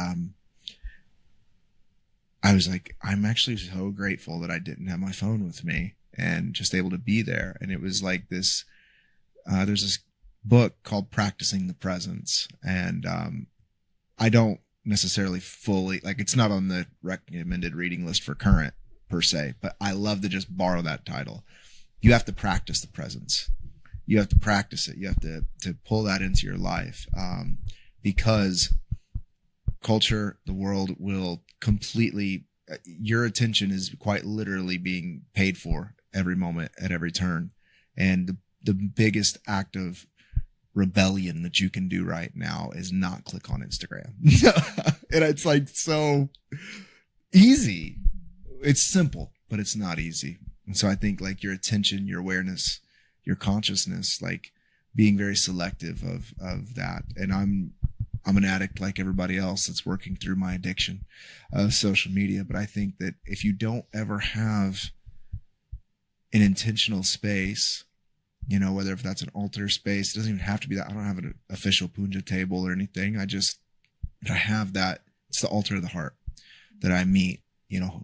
B: I was like, I'm actually so grateful that I didn't have my phone with me and just able to be there. And it was like this, there's this book called Practicing the Presence. And I don't necessarily fully, like, it's not on the recommended reading list for current per se, but I love to just borrow that title. You have to practice the presence. You have to practice it. You have to pull that into your life, because culture, the world will completely, your attention is quite literally being paid for every moment, at every turn. And the biggest act of rebellion that you can do right now is not click on Instagram. And it's like so easy. It's simple, but it's not easy. And so I think like your attention, your awareness, your consciousness, like being very selective of that. And I'm an addict like everybody else that's working through my addiction of social media. But I think that if you don't ever have an intentional space, you know, whether if that's an altar space, it doesn't even have to be that. I don't have an official puja table or anything. I have that. It's the altar of the heart that I meet, you know,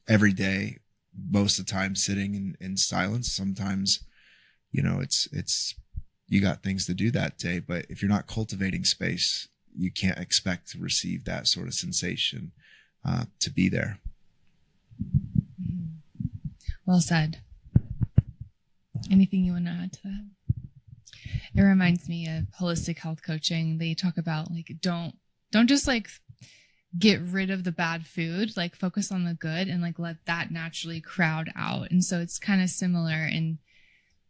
B: every day, most of the time sitting in silence. Sometimes, you know, it's, you got things to do that day, but if you're not cultivating space, you can't expect to receive that sort of sensation, to be there.
E: Well said. Anything you want to add to that? It reminds me of holistic health coaching. They talk about like, don't just like get rid of the bad food, like focus on the good and like let that naturally crowd out. And so it's kind of similar, and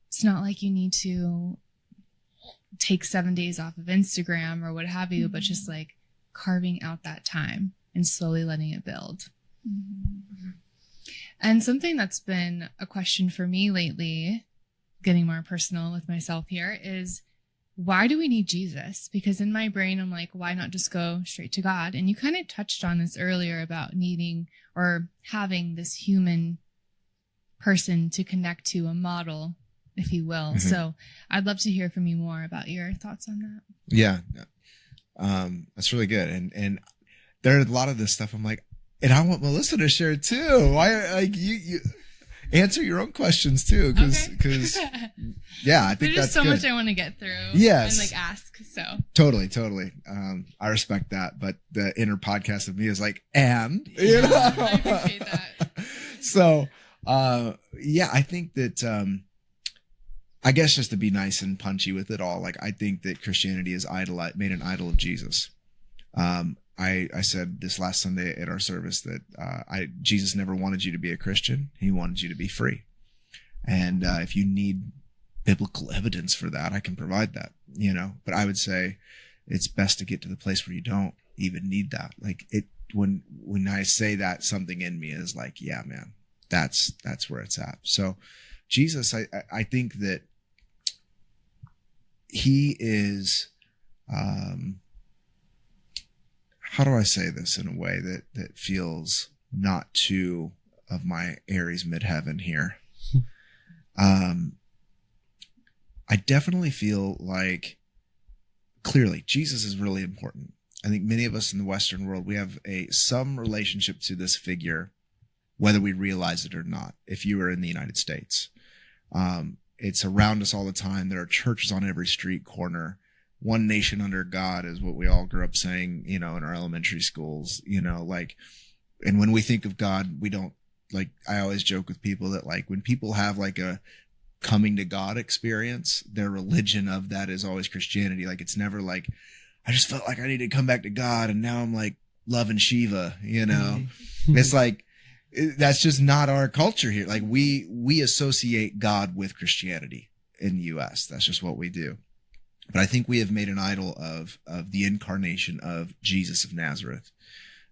E: it's not like you need to take 7 days off of Instagram or what have you, but just like carving out that time and slowly letting it build. Mm-hmm. And something that's been a question for me lately, getting more personal with myself here, is why do we need Jesus? Because in my brain, I'm like, why not just go straight to God? And you kind of touched on this earlier about needing or having this human person to connect to, a model, if you will. Mm-hmm. So I'd love to hear from you more about your thoughts on that.
B: Yeah. That's really good. And there are a lot of this stuff I'm like, and I want Melissa to share too. Why, like you answer your own questions too. Cause yeah, I think
E: there's
B: that's
E: so
B: good.
E: Much I want to get through.
B: Yes.
E: And like ask. So
B: totally. I respect that. But the inner podcast of me is like, and
E: you know? I appreciate that.
B: So, yeah, I think that, I guess just to be nice and punchy with it all, like I think that Christianity is made an idol of Jesus. I said this last Sunday at our service that Jesus never wanted you to be a Christian. He wanted you to be free. And if you need biblical evidence for that, I can provide that, you know. But I would say it's best to get to the place where you don't even need that. Like when I say that, something in me is like, yeah, man, that's where it's at. So Jesus, I think that he is, how do I say this in a way that feels not too of my Aries midheaven here? I definitely feel like clearly Jesus is really important. I think many of us in the Western world, we have some relationship to this figure, whether we realize it or not. If you are in the United States, it's around us all the time. There are churches on every street corner. One nation under God is what we all grew up saying, you know, in our elementary schools, you know, like, and when we think of God, we don't, like, I always joke with people that like when people have like a coming to God experience, their religion of that is always Christianity. Like, it's never like, I just felt like I needed to come back to God and now I'm like loving Shiva, you know. It's like, that's just not our culture here. Like we associate God with Christianity in the US. That's just what we do. But I think we have made an idol of the incarnation of Jesus of Nazareth.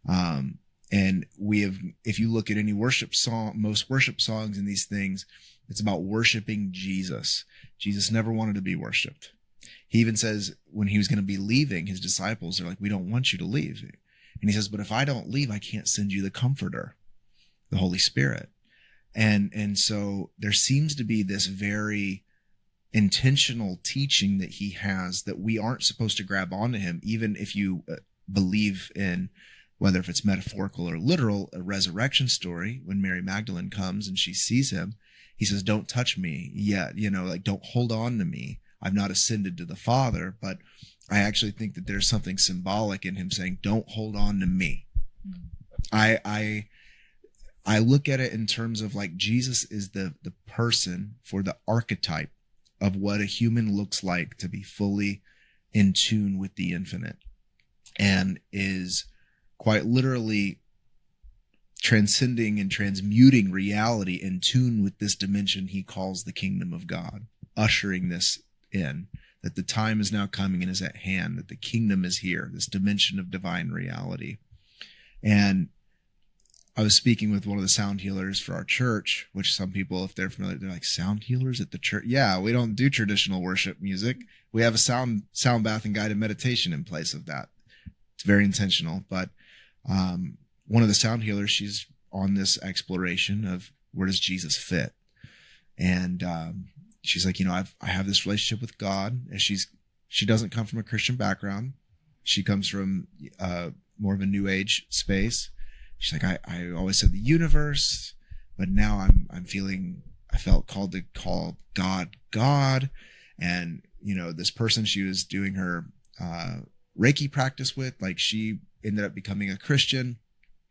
B: And we have, if you look at any worship song, most worship songs and these things, it's about worshiping Jesus. Jesus never wanted to be worshiped. He even says when he was going to be leaving, his disciples are like, we don't want you to leave. And he says, but if I don't leave, I can't send you the Comforter, the Holy Spirit. And so there seems to be this very intentional teaching that he has that we aren't supposed to grab onto him, even if you believe in, whether if it's metaphorical or literal, a resurrection story. When Mary Magdalene comes and she sees him, he says, don't touch me yet, you know, like don't hold on to me. I've not ascended to the Father. But I actually think that there's something symbolic in him saying, don't hold on to me. Mm-hmm. I look at it in terms of like Jesus is the person for the archetype of what a human looks like to be fully in tune with the infinite, and is quite literally transcending and transmuting reality in tune with this dimension he calls the kingdom of God, ushering this in, that the time is now coming and is at hand, that the kingdom is here, this dimension of divine reality. And I was speaking with one of the sound healers for our church, which some people, if they're familiar, they're like, sound healers at the church? Yeah, we don't do traditional worship music. We have a sound bath and guided meditation in place of that. It's very intentional. But one of the sound healers, she's on this exploration of where does Jesus fit? And she's like, I have this relationship with God. And she doesn't come from a Christian background. She comes from more of a new age space. She's like, I always said the universe, but now I felt called to call God. And, this person she was doing her Reiki practice with, like, she ended up becoming a Christian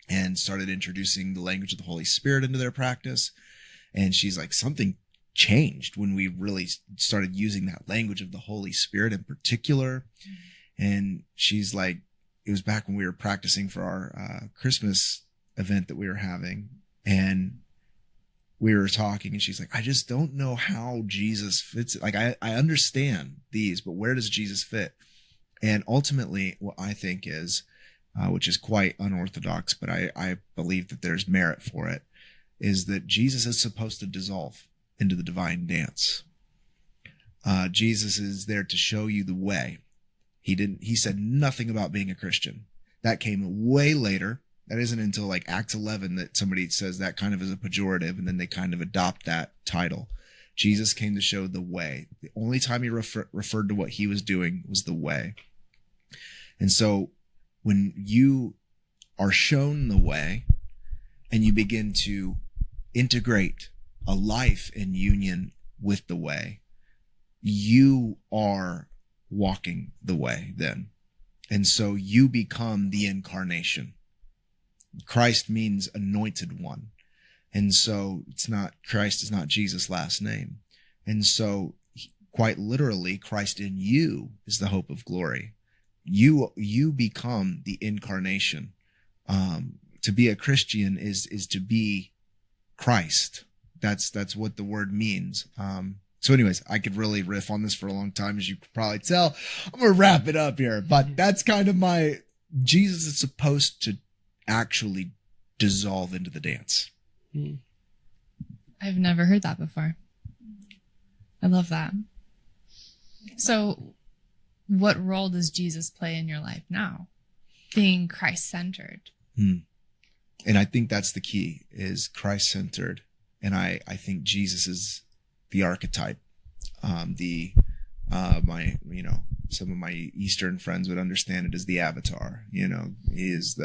B: and started introducing the language of the Holy Spirit into their practice. And she's like, something changed when we really started using that language of the Holy Spirit in particular. And she's like, it was back when we were practicing for our Christmas event that we were having, and we were talking, and she's like, I just don't know how Jesus fits. Like, I understand these, but where does Jesus fit? And ultimately, what I think is, which is quite unorthodox, but I believe that there's merit for it, is that Jesus is supposed to dissolve into the divine dance. Jesus is there to show you the way. He said nothing about being a Christian. That came way later. That isn't until like Acts 11 that somebody says that kind of as a pejorative, and then they kind of adopt that title. Jesus came to show the way. The only time he referred to what he was doing was the way. And so when you are shown the way and you begin to integrate a life in union with the way, you are walking the way then. And so you become the incarnation. Christ means anointed one. And so Christ is not Jesus' last name. And so quite literally, Christ in you is the hope of glory. You become the incarnation. To be a Christian is to be Christ. That's what the word means. So anyways, I could really riff on this for a long time, as you could probably tell. I'm going to wrap it up here, but that's kind of Jesus is supposed to actually dissolve into the dance.
E: I've never heard that before. I love that. So what role does Jesus play in your life now, being Christ-centered?
B: And I think that's the key, is Christ-centered. And I think Jesus is the archetype. Some of my Eastern friends would understand it as the avatar. He is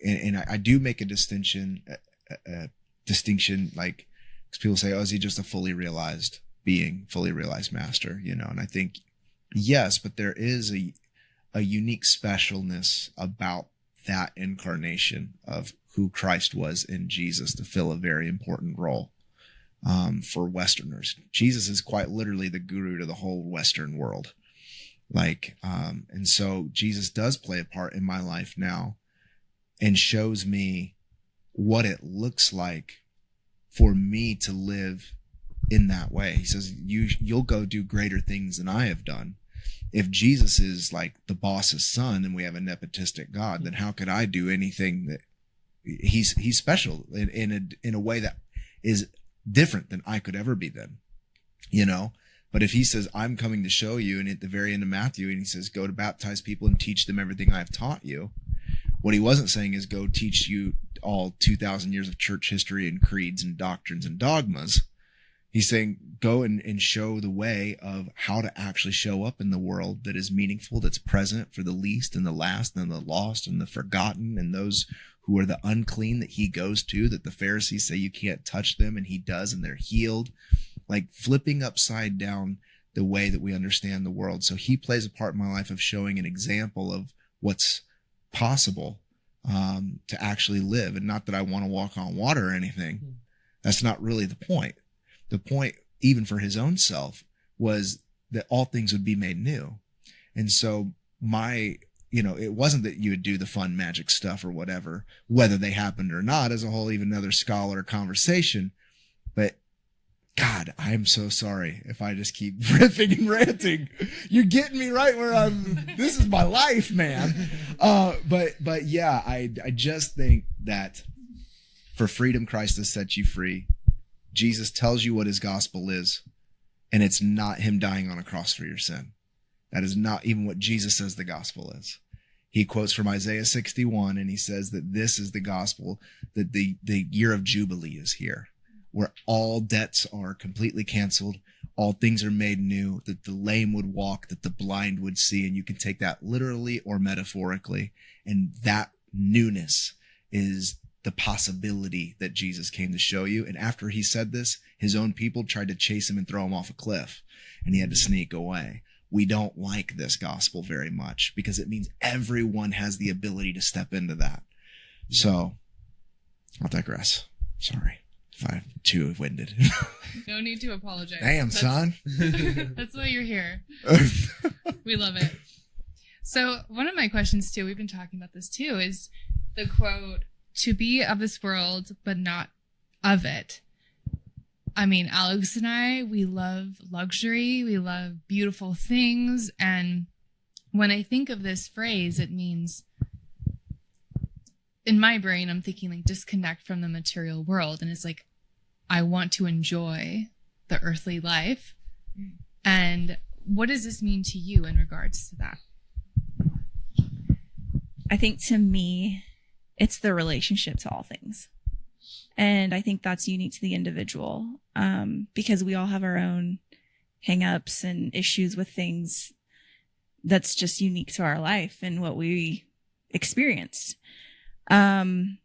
B: and I do make a distinction, like, because people say, oh, is he just a fully realized being, fully realized master? And I think, yes, but there is a unique specialness about that incarnation of who Christ was in Jesus to fill a very important role for Westerners. Jesus is quite literally the guru to the whole Western world. And so Jesus does play a part in my life now and shows me what it looks like for me to live in that way. He says, you'll go do greater things than I have done. If Jesus is like the boss's son and we have a nepotistic God, then how could I do anything that he's special in a way that is different than I could ever be then, But if he says, I'm coming to show you, and at the very end of Matthew, and he says, go to baptize people and teach them everything I've taught you. What he wasn't saying is go teach you all 2,000 years of church history and creeds and doctrines and dogmas. He's saying, go and show the way of how to actually show up in the world that is meaningful, that's present for the least and the last and the lost and the forgotten and those who are the unclean that he goes to, that the Pharisees say you can't touch them, and he does, and they're healed. Like flipping upside down the way that we understand the world. So he plays a part in my life of showing an example of what's possible to actually live. And not that I want to walk on water or anything. That's not really the point. The point, even for his own self, was that all things would be made new. And so it wasn't that you would do the fun magic stuff or whatever, whether they happened or not is a whole even another scholar conversation. But God, I'm so sorry if I just keep riffing and ranting. You're getting me right where this is my life, man. But yeah, I just think that for freedom, Christ has set you free. Jesus tells you what his gospel is, and it's not him dying on a cross for your sin. That is not even what Jesus says the gospel is. He quotes from Isaiah 61, and he says that this is the gospel, that the year of Jubilee is here, where all debts are completely canceled, all things are made new, that the lame would walk, that the blind would see, and you can take that literally or metaphorically. And that newness is the possibility that Jesus came to show you. And after he said this, his own people tried to chase him and throw him off a cliff, and he had to sneak away. We don't like this gospel very much because it means everyone has the ability to step into that. So I'll digress. Sorry if I'm too winded.
E: No need to apologize.
B: Damn, son.
E: That's why you're here. We love it. So one of my questions too, we've been talking about this too, is the quote, "To be of this world, but not of it." I mean, Alex and I, we love luxury. We love beautiful things. And when I think of this phrase, it means, in my brain, I'm thinking like disconnect from the material world. And it's like, I want to enjoy the earthly life. And what does this mean to you in regards to that?
C: I think to me, it's the relationship to all things. And I think that's unique to the individual, because we all have our own hangups and issues with things that's just unique to our life and what we experienced. I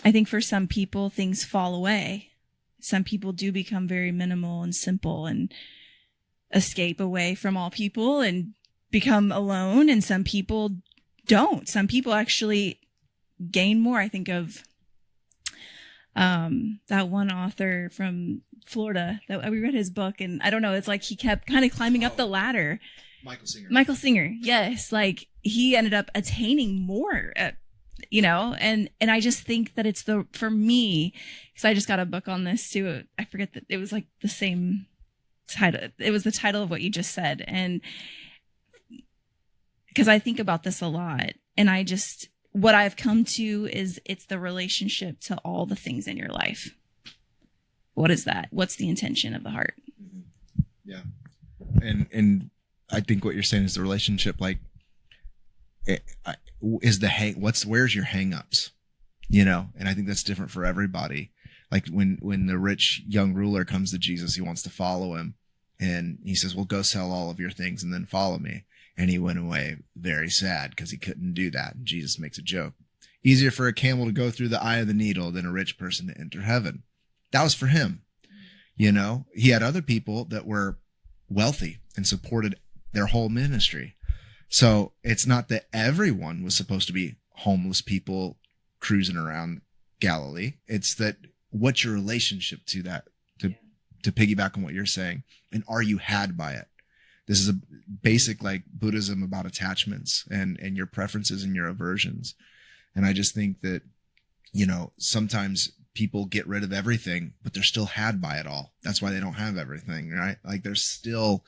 C: think for some people, things fall away. Some people do become very minimal and simple and escape away from all people and become alone. And some people don't. Some people actually gain more. I think of that one author from Florida that we read his book, and I don't know, it's like he kept kind of climbing up the ladder. Michael Singer. Yes. Like he ended up attaining more, and I just think that it's for me, because I just got a book on this too. I forget that it was like the same title. It was the title of what you just said. And because I think about this a lot, and what I've come to is it's the relationship to all the things in your life. What is that? What's the intention of the heart?
B: Yeah. And I think what you're saying is the relationship, like, is where's your hang-ups, and I think that's different for everybody. Like when the rich young ruler comes to Jesus, he wants to follow him, and he says, well, go sell all of your things and then follow me. And he went away very sad because he couldn't do that. And Jesus makes a joke. Easier for a camel to go through the eye of the needle than a rich person to enter heaven. That was for him. He had other people that were wealthy and supported their whole ministry. So it's not that everyone was supposed to be homeless people cruising around Galilee. It's that what's your relationship to that, to piggyback on what you're saying, and are you had by it? This is a basic like Buddhism about attachments and your preferences and your aversions. And I just think that, sometimes people get rid of everything, but they're still had by it all. That's why they don't have everything, right? Like there's still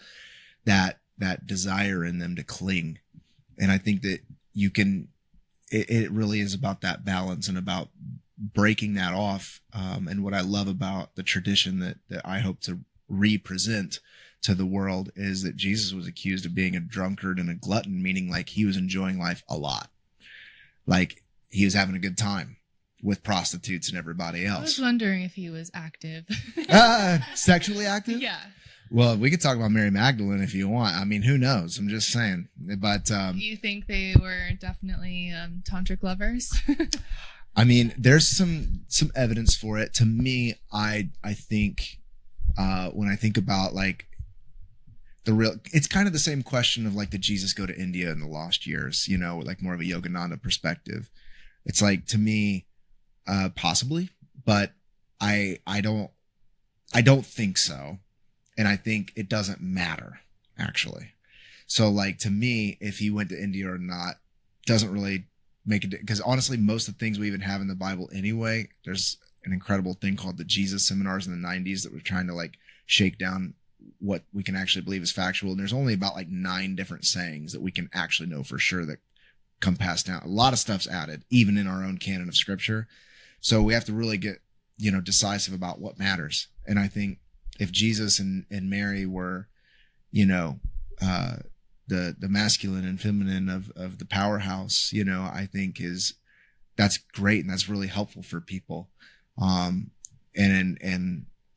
B: that desire in them to cling. And I think that it really is about that balance and about breaking that off. And what I love about the tradition that I hope to represent to the world is that Jesus was accused of being a drunkard and a glutton, meaning like he was enjoying life a lot. Like he was having a good time with prostitutes and everybody else.
E: I was wondering if he was active.
B: Sexually active?
E: Yeah.
B: Well, we could talk about Mary Magdalene if you want. I mean, who knows? I'm just saying. But
E: you think they were definitely tantric lovers?
B: I mean, there's some evidence for it. To me, I think when I think about like it's kind of the same question of like, did Jesus go to India in the lost years? Like more of a Yogananda perspective. It's like, to me, possibly, but I don't think so. And I think it doesn't matter, actually. So like, to me, if he went to India or not, doesn't really make it, because honestly, most of the things we even have in the Bible anyway, there's an incredible thing called the Jesus seminars in the 90s that were trying to like shake down what we can actually believe is factual. And there's only about like 9 different sayings that we can actually know for sure that come passed down. A lot of stuff's added, even in our own canon of scripture. So we have to really get, decisive about what matters. And I think if Jesus and Mary were, the masculine and feminine of the powerhouse, I think that's great. And that's really helpful for people. And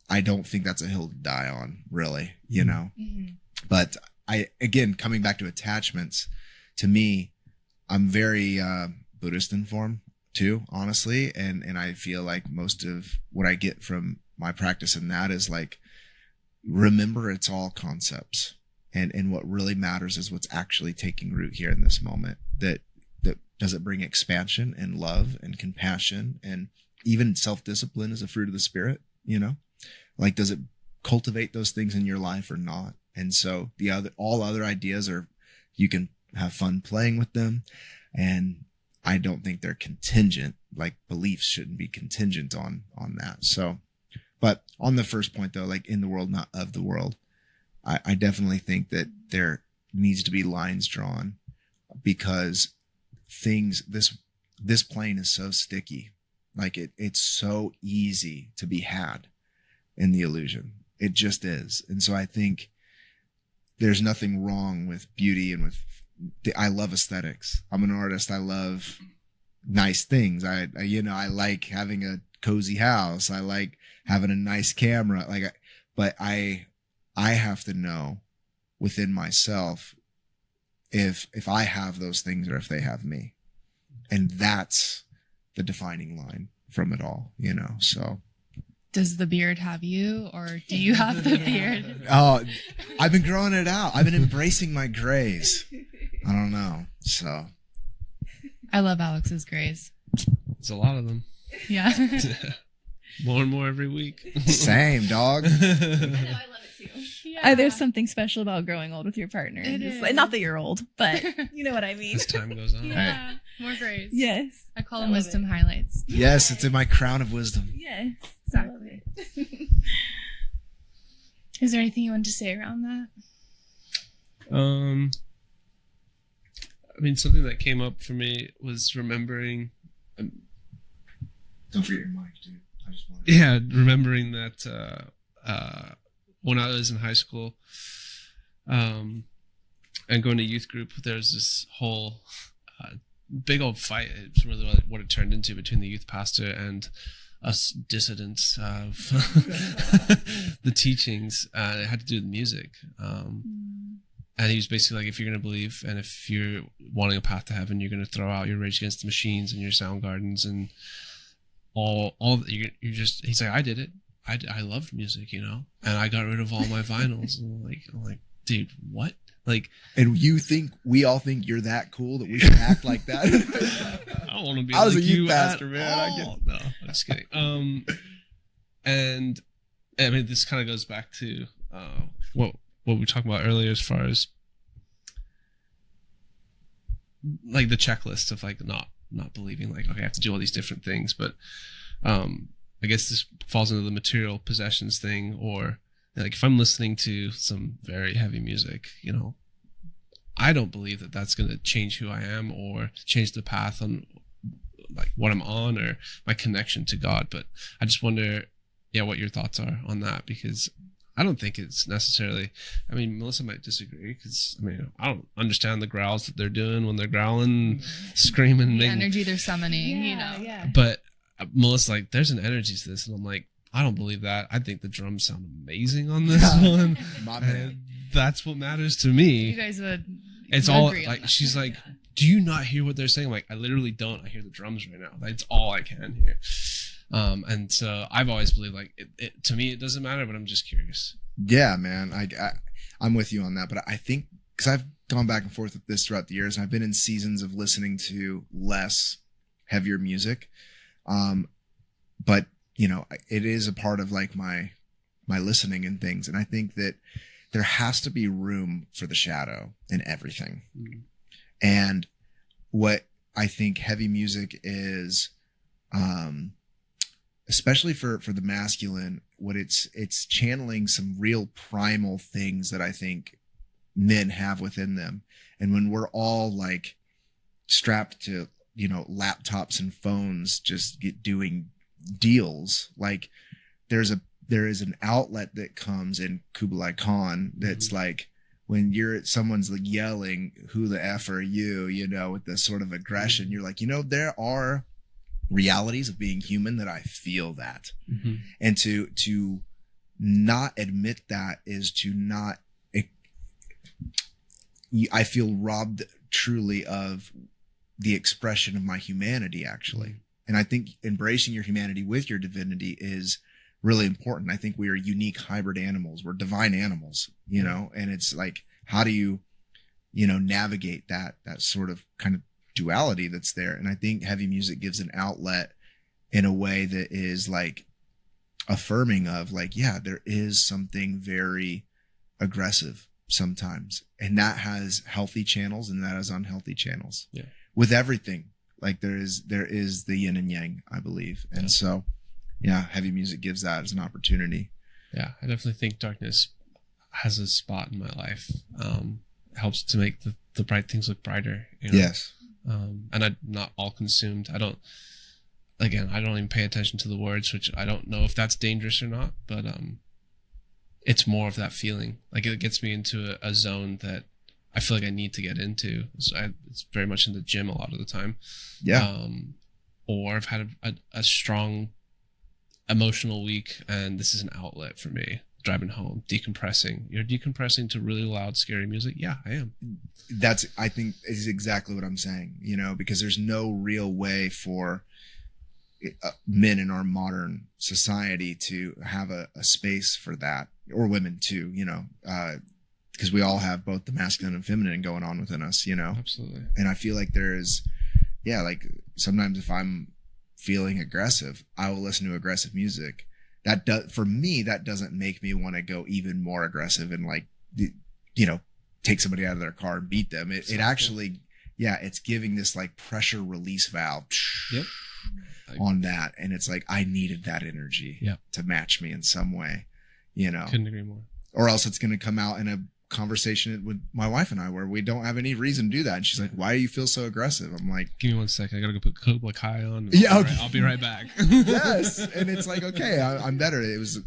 B: I don't think that's a hill to die on, really,
E: Mm-hmm.
B: But again, coming back to attachments, to me, I'm very Buddhist informed too, honestly. And I feel like most of what I get from my practice in that is like, remember it's all concepts. And what really matters is what's actually taking root here in this moment. That does it bring expansion and love and compassion, and even self-discipline is a fruit of the spirit, like, does it cultivate those things in your life or not? And so all other ideas you can have fun playing with them. And I don't think they're contingent, like beliefs shouldn't be contingent on that. So, but on the first point though, like in the world, not of the world, I definitely think that there needs to be lines drawn, because this plane is so sticky. Like it's so easy to be had in the illusion. It just is. And so I think there's nothing wrong with beauty and I love aesthetics. I'm an artist. I love nice things. I like having a cozy house. I like having a nice camera. But I have to know within myself if I have those things or if they have me. And that's the defining line from it all, so.
E: Does the beard have you, or do you have the beard?
B: Oh, I've been growing it out. I've been embracing my grays. I don't know. So.
E: I love Alex's grays.
D: It's a lot of them.
E: Yeah.
D: More and more every week.
B: Same, dog.
C: I love it too.
E: Yeah.
C: There's something special about growing old with your partner.
E: It
C: Just
E: is.
C: like, not that you're old, but you know what I mean.
D: As time goes on.
E: Yeah. More grays.
C: Yes.
E: I call
C: I
E: them
C: love
E: wisdom
C: it.
E: highlights.
B: Yes, it's in my crown of wisdom.
C: Yes.
E: Exactly. Is there anything you want to say around that?
D: I mean, something that came up for me was remembering.
B: Don't forget your mic, dude. I just want
D: Yeah, remembering that when I was in high school, and going to youth group, there's this whole big old fight. It's really like what it turned into between the youth pastor and us dissidents of the teachings. It had to do with music. And he was basically like, if you're going to believe and if you're wanting a path to heaven, you're going to throw out your Rage Against the Machines and your Soundgardens and all you're just, he's like, I did it. I loved music, and I got rid of all my vinyls. And I'm like, dude, what? Like,
B: and we all think you're that cool that we should act like that.
D: I don't want to be
B: I was
D: like
B: a youth
D: you
B: pastor,
D: at
B: man.
D: all. No, I'm just kidding. And I mean, this kind of goes back to what we were talking about earlier, as far as like the checklist of like not believing, like, okay, I have to do all these different things, but I guess this falls into the material possessions thing, or like if I'm listening to some very heavy music, I don't believe that that's going to change who I am or change the path on like what I'm on or my connection to God. But I just wonder, what your thoughts are on that, because I don't think it's necessarily, I mean, Melissa might disagree because, I don't understand the growls that they're doing when they're growling, screaming.
E: The energy they're summoning,
C: Yeah.
D: But Melissa's like, there's an energy to this. And I'm like, I don't believe that. I think the drums sound amazing on this one.
B: My
D: And
B: man.
D: that's what matters to me.
E: You guys would.
D: It's all
E: agree on
D: like,
E: that.
D: she's like, do you not hear what they're saying? I'm like, I literally don't. I hear the drums right now. That's all I can hear. And so I've always believed, like, it to me, it doesn't matter, but I'm just curious.
B: Yeah, man. I'm with you on that. But I think, because I've gone back and forth with this throughout the years, and I've been in seasons of listening to less heavier music. But, it is a part of like my listening and things. And I think that there has to be room for the shadow in everything. And what I think heavy music is, especially for the masculine, what it's channeling some real primal things that I think men have within them. And when we're all like strapped to, laptops and phones, just doing deals, like there is an outlet that comes in Kublai Khan that's like, when someone's like yelling, "Who the F are you?" With this sort of aggression, you're like, there are realities of being human that I feel that.
D: Mm-hmm.
B: And to not admit that is to not, I feel robbed truly of the expression of my humanity, actually.
D: Mm-hmm.
B: And I think embracing your humanity with your divinity is really important. I think we are unique hybrid animals. We're divine animals, and it's like, how do you, navigate that sort of kind of duality that's there? And I think heavy music gives an outlet in a way that is like affirming of like, yeah, there is something very aggressive sometimes, and that has healthy channels and that has unhealthy channels.
D: Yeah.
B: With everything, like there is the yin and yang, I believe. And so, yeah, heavy music gives that as an opportunity.
D: Yeah, I definitely think darkness has a spot in my life. Helps to make the bright things look brighter.
B: Yes.
D: And I'm not all consumed. I don't even pay attention to the words, which I don't know if that's dangerous or not, but it's more of that feeling. Like it gets me into a zone that I feel like I need to get into. So it's very much in the gym a lot of the time.
B: Yeah.
D: Or I've had a strong emotional week, and this is an outlet for me. Driving home, decompressing. You're decompressing to really loud, scary music? Yeah, I am.
B: I think is exactly what I'm saying, because there's no real way for men in our modern society to have a space for that, or women too, because we all have both the masculine and feminine going on within us,
D: Absolutely.
B: And I feel like there is, like sometimes if I'm feeling aggressive, I will listen to aggressive music. For me, that doesn't make me want to go even more aggressive and like, take somebody out of their car and beat them. It actually, it's giving this like pressure release valve on that. And it's like, I needed that energy to match me in some way,
D: Couldn't agree more.
B: or else it's going to come out in a conversation with my wife and I where we don't have any reason to do that. And she's like, why do you feel so aggressive? I'm like,
D: give me 1 second. I got to go put Cobra Kai on. I'll be right back.
B: Yes. And it's like, okay, I'm better. It was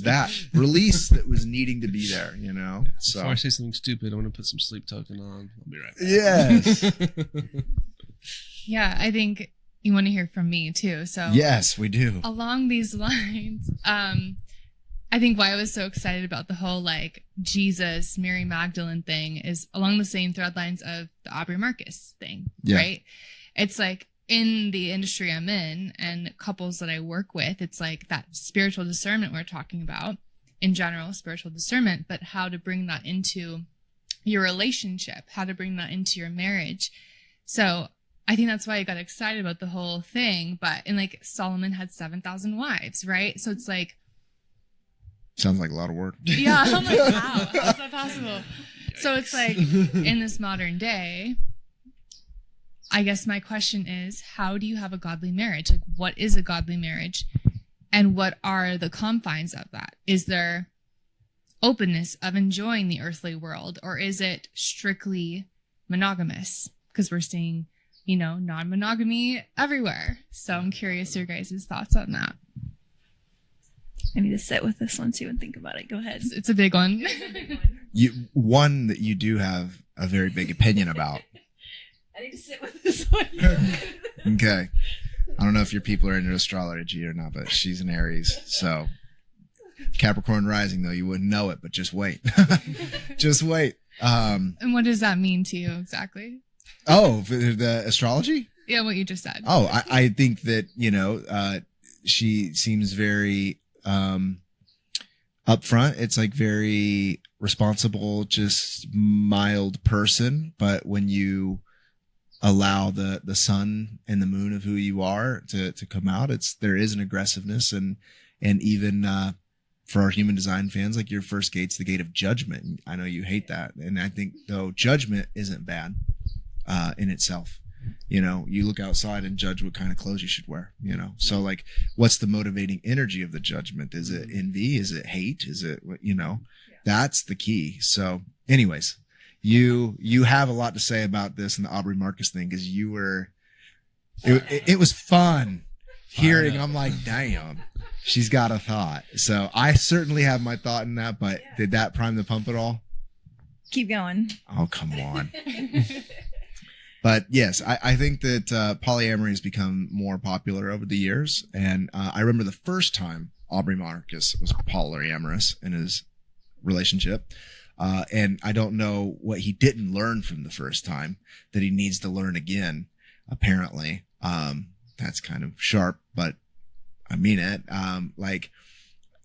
B: that release that was needing to be there,
D: Yeah,
B: so
D: before I say something stupid, I want to put some sleep token on. I'll be right back.
B: Yes.
E: Yeah, I think you want to hear from me too. So
B: Yes, we do.
E: along these lines, I think why I was so excited about the whole like Jesus, Mary Magdalene thing is along the same thread lines of the Aubrey Marcus thing, right? It's like in the industry I'm in and couples that I work with, it's like that spiritual discernment we're talking about in general, spiritual discernment, but how to bring that into your relationship, how to bring that into your marriage. So I think that's why I got excited about the whole thing. But in like Solomon had 7,000 wives, right? So it's like,
B: sounds like a lot of work.
E: yeah, I'm like, how? How's that possible? So it's like in this modern day, I guess my question is, how do you have a godly marriage? Like, what is a godly marriage? And what are the confines of that? Is there openness of enjoying the earthly world, or is it strictly monogamous? Because we're seeing, non-monogamy everywhere. So I'm curious your guys' thoughts on that.
C: I need to sit with this one too and think about it. Go ahead.
E: It's a big one.
B: One that you do have a very big opinion about.
C: I need to sit with this one.
B: Okay. I don't know if your people are into astrology or not, but she's an Aries. So Capricorn rising, though, you wouldn't know it, but just wait. Just wait.
E: And what does that mean to you exactly?
B: Oh, for the astrology?
E: Yeah, what you just said.
B: Oh, I think that, she seems very upfront. It's like very responsible, just mild person. But when you allow the sun and the moon of who you are to come out, there is an aggressiveness and even for our human design fans, like your first gate's the gate of judgment. I know you hate that. And I think though judgment isn't bad in itself. You look outside and judge what kind of clothes you should wear, So like, what's the motivating energy of the judgment? Is it envy? Is it hate? Is it, that's the key. So anyways, you have a lot to say about this and the Aubrey Marcus thing, because it was fun hearing. I'm like, damn, she's got a thought. So I certainly have my thought in that, but did that prime the pump at all?
C: Keep going.
B: Oh, come on. But yes, I think that polyamory has become more popular over the years. And I remember the first time Aubrey Marcus was polyamorous in his relationship. And I don't know what he didn't learn from the first time that he needs to learn again, apparently. That's kind of sharp, but I mean it.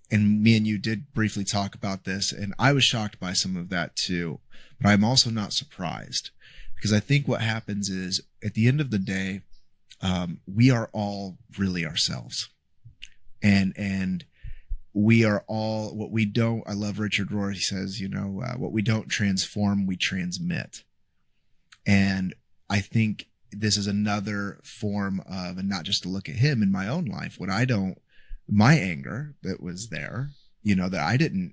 B: And me and you did briefly talk about this, and I was shocked by some of that too, but I'm also not surprised, because I think what happens is, at the end of the day, we are all really ourselves, and we are all what we don't. I love Richard Rohr. He says, what we don't transform, we transmit. And I think this is another form of, and not just to look at him in my own life, my anger that was there, that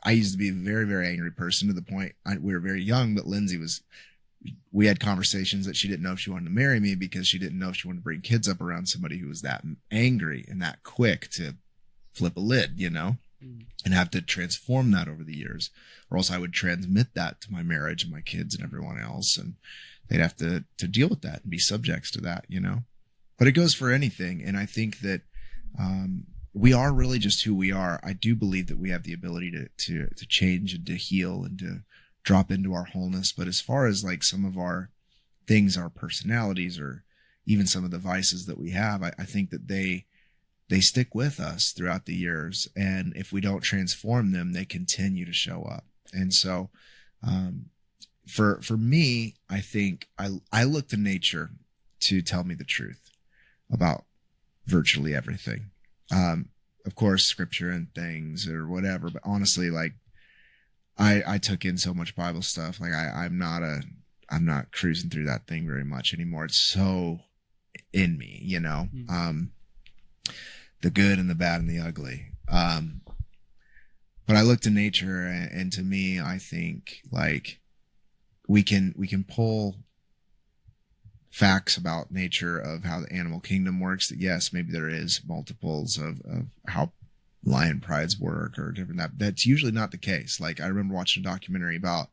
B: I used to be a very, very angry person, to the point we were very young, but Lindsay we had conversations that she didn't know if she wanted to marry me, because she didn't know if she wanted to bring kids up around somebody who was that angry and that quick to flip a lid, and have to transform that over the years, or else I would transmit that to my marriage and my kids and everyone else. And they'd have to deal with that and be subjects to that, but it goes for anything. And I think that, we are really just who we are. I do believe that we have the ability to change and to heal and to drop into our wholeness. But as far as like some of our things, our personalities, or even some of the vices that we have, I think that they stick with us throughout the years. And if we don't transform them, they continue to show up. And so, for me, I think I look to nature to tell me the truth about virtually everything. Of course, scripture and things or whatever, but honestly, like I took in so much Bible stuff. Like I'm not cruising through that thing very much anymore. It's so in me, the good and the bad and the ugly. But I look to nature, and to me, I think like we can pull facts about nature of how the animal kingdom works, that yes, maybe there is multiples of how lion prides work or different. That's usually not the case. Like I remember watching a documentary about,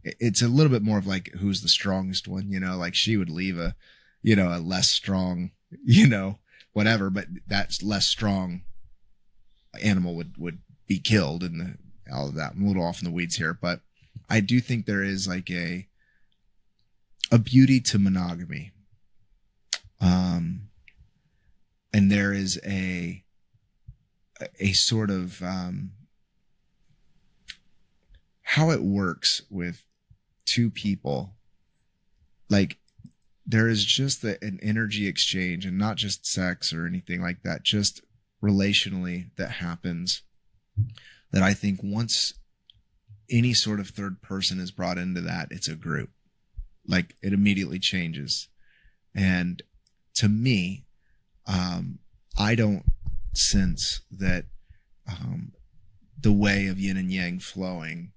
B: it's a little bit more of like, who's the strongest one, like she would leave a less strong, whatever, but that's less strong animal would be killed, and all of that. I'm a little off in the weeds here, but I do think there is like a beauty to monogamy. And there is a sort of, how it works with two people. Like there is just an energy exchange, and not just sex or anything like that, just relationally that happens, that I think once any sort of third person is brought into that, it's a group. Like it immediately changes. And to me, I don't sense that the way of yin and yang flowing,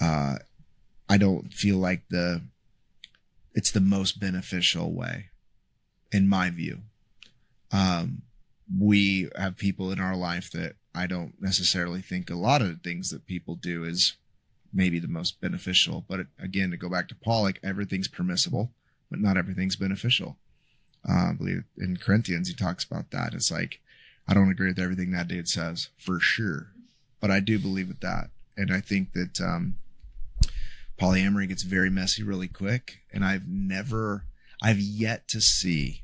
B: I don't feel like it's the most beneficial way, in my view. We have people in our life that I don't necessarily think a lot of the things that people do is maybe the most beneficial. But again, to go back to Paul, like everything's permissible, but not everything's beneficial. I believe in Corinthians, he talks about that. It's like, I don't agree with everything that dude says for sure, but I do believe with that. And I think that, polyamory gets very messy really quick. And I've yet to see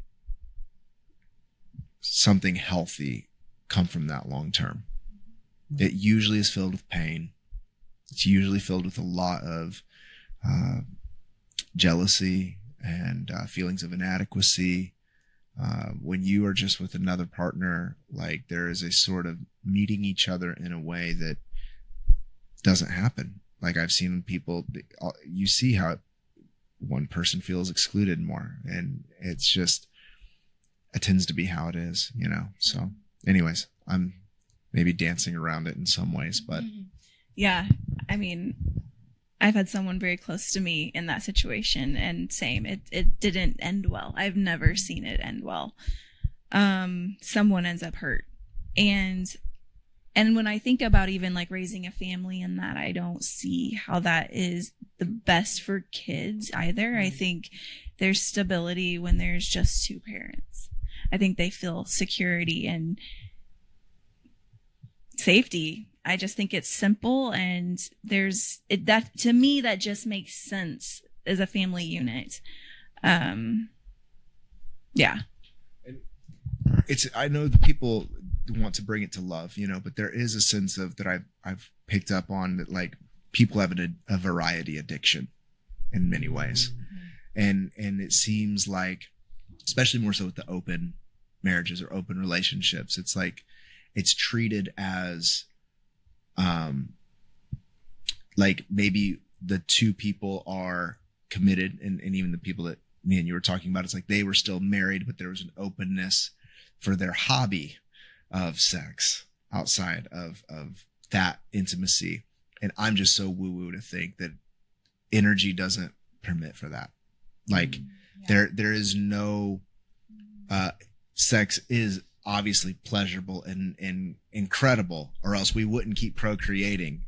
B: something healthy come from that long term. It usually is filled with pain. It's usually filled with a lot of jealousy and feelings of inadequacy. When you are just with another partner, like there is a sort of meeting each other in a way that doesn't happen. Like I've seen people, you see how one person feels excluded more. And it tends to be how it is, So anyways, I'm maybe dancing around it in some ways, but
C: yeah, I mean, I've had someone very close to me in that situation, and same, it didn't end well. I've never seen it end well. Someone ends up hurt. And when I think about even like raising a family and that, I don't see how that is the best for kids either. I think there's stability when there's just two parents. I think they feel security and safety. I just think it's simple, and that to me, that just makes sense as a family unit. Yeah.
B: I know the people want to bring it to love, but there is a sense of that I've picked up on that, like, people have a variety addiction in many ways. And it seems like, especially more so with the open marriages or open relationships, it's like it's treated as like maybe the two people are committed, and even the people that me and you were talking about, it's like they were still married, but there was an openness for their hobby of sex outside of that intimacy. And I'm just so woo-woo to think that energy doesn't permit for that. Like there is no sex is obviously pleasurable and incredible, or else we wouldn't keep procreating.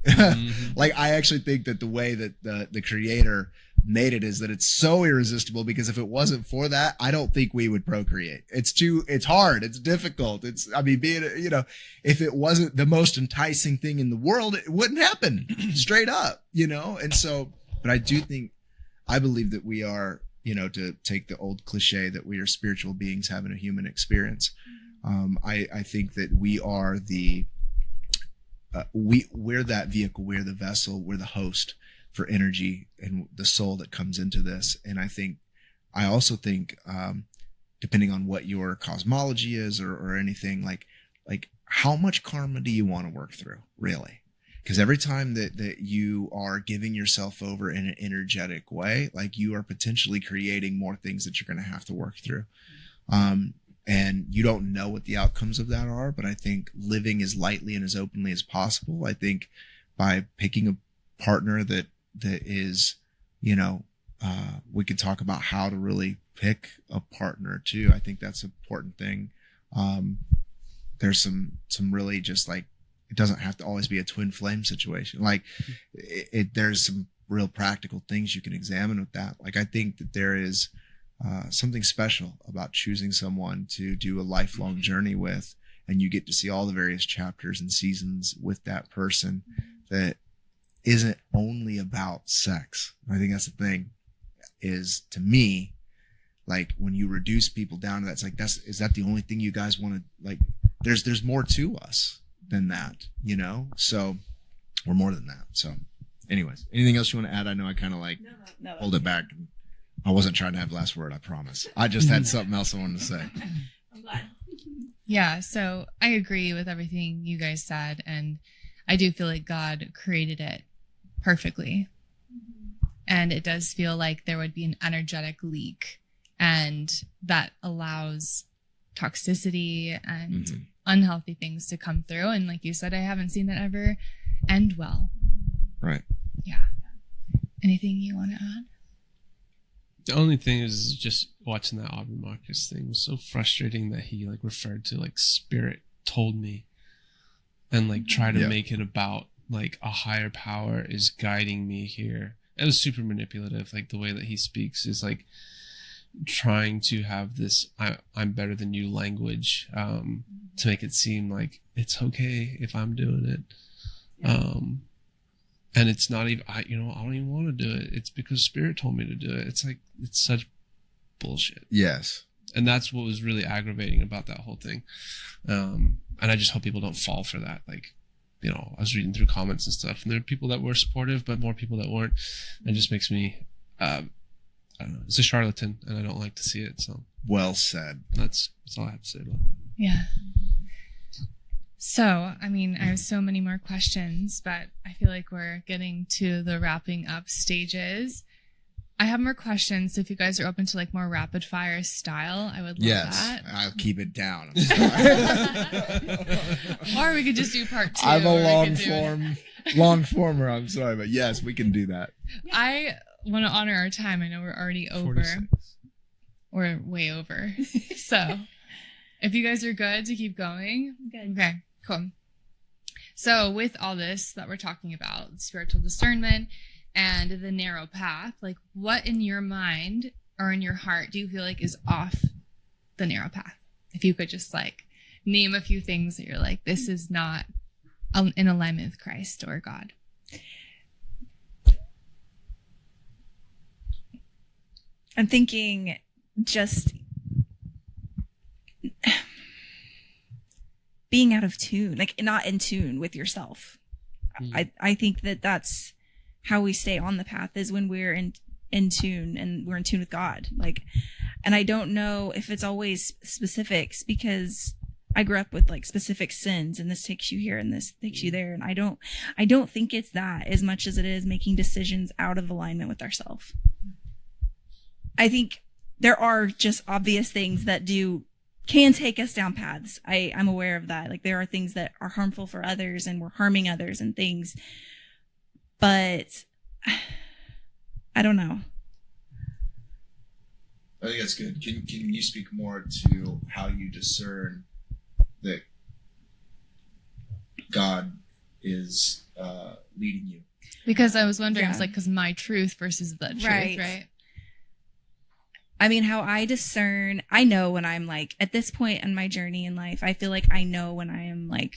B: Like, I actually think that the way that the creator made it is that it's so irresistible, because if it wasn't for that, I don't think we would procreate. It's hard. It's difficult. If it wasn't the most enticing thing in the world, it wouldn't happen straight up, And so, but I believe that we are, to take the old cliche that we are spiritual beings having a human experience. I think that we are we're that vehicle, we're the vessel, we're the host for energy and the soul that comes into this. And I also think, depending on what your cosmology is or anything, like how much karma do you want to work through, really? Because every time that you are giving yourself over in an energetic way, like, you are potentially creating more things that you're going to have to work through. And you don't know what the outcomes of that are, but I think living as lightly and as openly as possible, I think by picking a partner that is, we could talk about how to really pick a partner too. I think that's an important thing. There's some really just like, it doesn't have to always be a twin flame situation. Like there's some real practical things you can examine with that. Like, I think that there is something special about choosing someone to do a lifelong journey with, and you get to see all the various chapters and seasons with that person that isn't only about sex. I think that's the thing, is, to me, like, when you reduce people down to that, it's like, is that the only thing you guys want to, like, there's more to us than that, so we're more than that. So anyways, anything else you want to add? I know I kind of
C: No,
B: hold it back. I wasn't trying to have last word, I promise. I just had something else I wanted to say.
C: I'm glad.
E: Yeah, so I agree with everything you guys said, and I do feel like God created it perfectly. And it does feel like there would be an energetic leak, and that allows toxicity and unhealthy things to come through. And like you said, I haven't seen that ever end well.
B: Right.
E: Yeah. Anything you want to add?
D: The only thing is just watching that Aubrey Marcus thing was so frustrating, that he referred to spirit told me, and try to make it about a higher power is guiding me here. It was super manipulative. The way that he speaks is trying to have this I'm better than you language to make it seem like it's okay if I'm doing it. And it's not even, I don't even want to do it. It's because Spirit told me to do it. It's it's such bullshit.
B: Yes.
D: And that's what was really aggravating about that whole thing. And I just hope people don't fall for that. I was reading through comments and stuff, and there are people that were supportive, but more people that weren't. It just makes me, I don't know. It's a charlatan, and I don't like to see it. So
B: well said.
D: That's all I have to say about that.
E: Yeah. So, I have so many more questions, but I feel like we're getting to the wrapping up stages. I have more questions. So if you guys are open to like more rapid fire style, I would love that.
B: I'll keep it down. I'm sorry.
E: Or we could just do part 2.
B: I'm a
E: or
B: long former. I'm sorry, but yes, we can do that.
E: I want to honor our time. I know we're already over.
D: 46.
E: We're way over. So if you guys are good to keep going.
C: Good.
E: Okay, cool. So with all this that we're talking about, spiritual discernment and the narrow path, like what in your mind or in your heart do you feel like is off the narrow path? If you could just like name a few things that you're like, this is not in alignment with Christ or God.
C: I'm thinking just being out of tune, like not in tune with yourself. I think that that's how we stay on the path, is when we're in tune, and we're in tune with God. Like, and I don't know if it's always specifics, because I grew up with like specific sins, and this takes you here and this takes you there. And I don't think it's that as much as it is making decisions out of alignment with ourselves. I think there are just obvious things that can take us down paths. I'm aware of that. Like there are things that are harmful for others, and we're harming others and things. But I don't know.
B: I think that's good. Can you speak more to how you discern that God is leading you?
E: Because I was wondering,
C: Yeah.
E: it's like, because my truth versus the truth, right?
C: I mean, how I discern, I know when I'm like, at this point in my journey in life, I feel like I know when I am like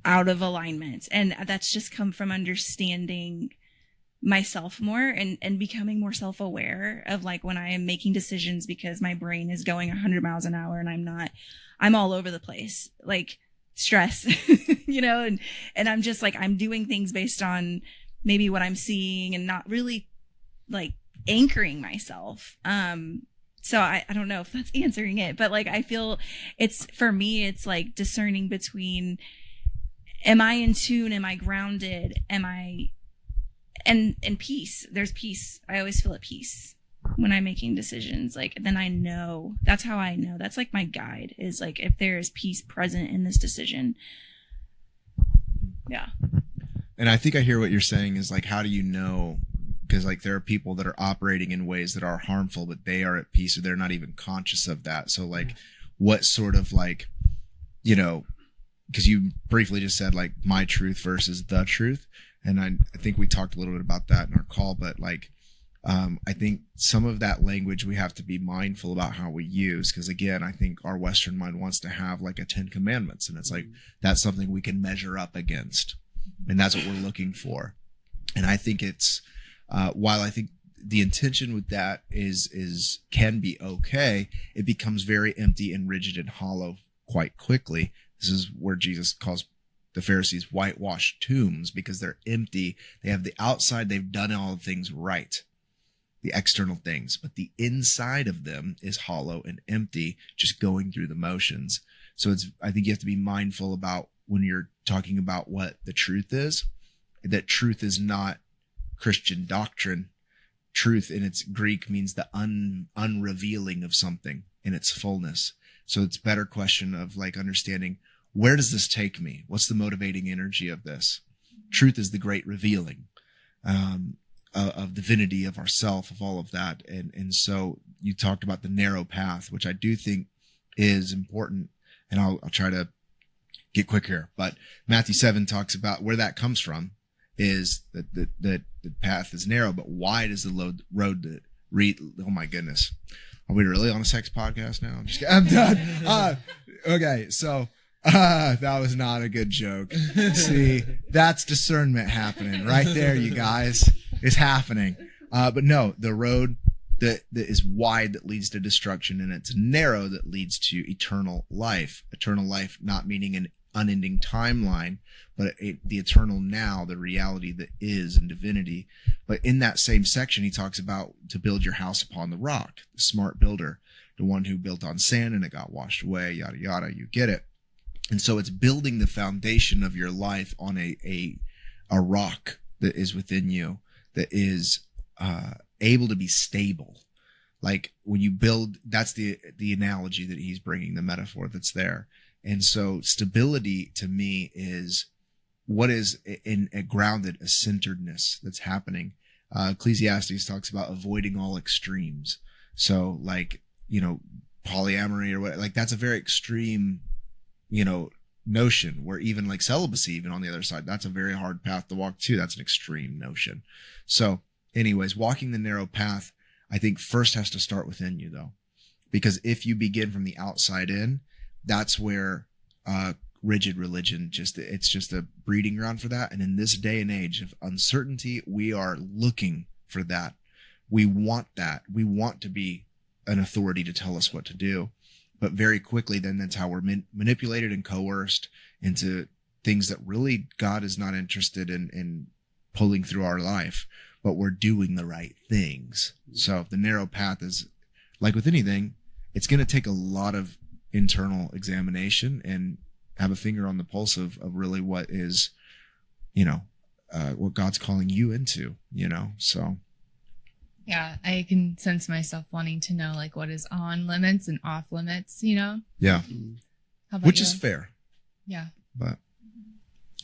C: out of alignment. And that's just come from understanding myself more and becoming more self-aware of like when I am making decisions because my brain is going 100 miles an hour and I'm all over the place, like stress, and I'm just like, I'm doing things based on maybe what I'm seeing and not really like anchoring myself. So I don't know if that's answering it, but like, I feel for me, it's like discerning between, am I in tune? Am I grounded? Am I, and peace, there's peace. I always feel at peace when I'm making decisions. Like, then I know, that's how I know. That's like my guide, is like, if there is peace present in this decision. Yeah.
B: And I think I hear what you're saying is like, how do you know? Because like there are people that are operating in ways that are harmful, but they are at peace, or they're not even conscious of that. So like, what sort of like, because you briefly just said like my truth versus the truth. And I think we talked a little bit about that in our call, but like, I think some of that language we have to be mindful about how we use. Because again, I think our Western mind wants to have like a 10 commandments, and it's like, that's something we can measure up against. And that's what we're looking for. And I think it's, while I think the intention with that can be okay, it becomes very empty and rigid and hollow quite quickly. This is where Jesus calls the Pharisees whitewashed tombs, because they're empty. They have the outside, they've done all the things right, the external things, but the inside of them is hollow and empty, just going through the motions. So I think you have to be mindful about when you're talking about what the truth is, that truth is not Christian doctrine. Truth in its Greek means the unrevealing of something in its fullness. So it's a better question of like understanding, where does this take me? What's the motivating energy of this? Truth is the great revealing of divinity, of ourself, of all of that. And so you talked about the narrow path, which I do think is important. And I'll try to get quick here. But Matthew 7 talks about where that comes from, is that the path is narrow, but wide is the road that oh my goodness. Are we really on a sex podcast now? I'm done. Okay. So, that was not a good joke. See, that's discernment happening right there, you guys. It's happening. But no, the road that is wide that leads to destruction, and it's narrow that leads to eternal life. Eternal life, not meaning an unending timeline, but the eternal now, the reality that is in divinity. But in that same section, he talks about to build your house upon the rock, the smart builder, the one who built on sand and it got washed away, yada, yada, you get it. And so it's building the foundation of your life on a rock that is within you, that is able to be stable. Like when you build, that's the analogy that he's bringing, the metaphor that's there. And so stability to me is what is in a grounded, a centeredness that's happening. Ecclesiastes talks about avoiding all extremes. So like, polyamory or what, like that's a very extreme, notion, where even like celibacy, even on the other side, that's a very hard path to walk too. That's an extreme notion. So anyways, walking the narrow path, I think first has to start within you though, because if you begin from the outside in, that's where rigid religion it's just a breeding ground for that. And in this day and age of uncertainty, we are looking for that. We want that. We want to be an authority to tell us what to do. But very quickly, then that's how we're manipulated and coerced into things that really God is not interested in pulling through our life, but we're doing the right things. So the narrow path is, like with anything, it's going to take a lot of internal examination and have a finger on the pulse of really what is, what God's calling you into, so.
E: Yeah, I can sense myself wanting to know like what is on limits and off limits,
B: Yeah.
E: How about
B: Which
E: you?
B: is fair.
E: Yeah.
B: But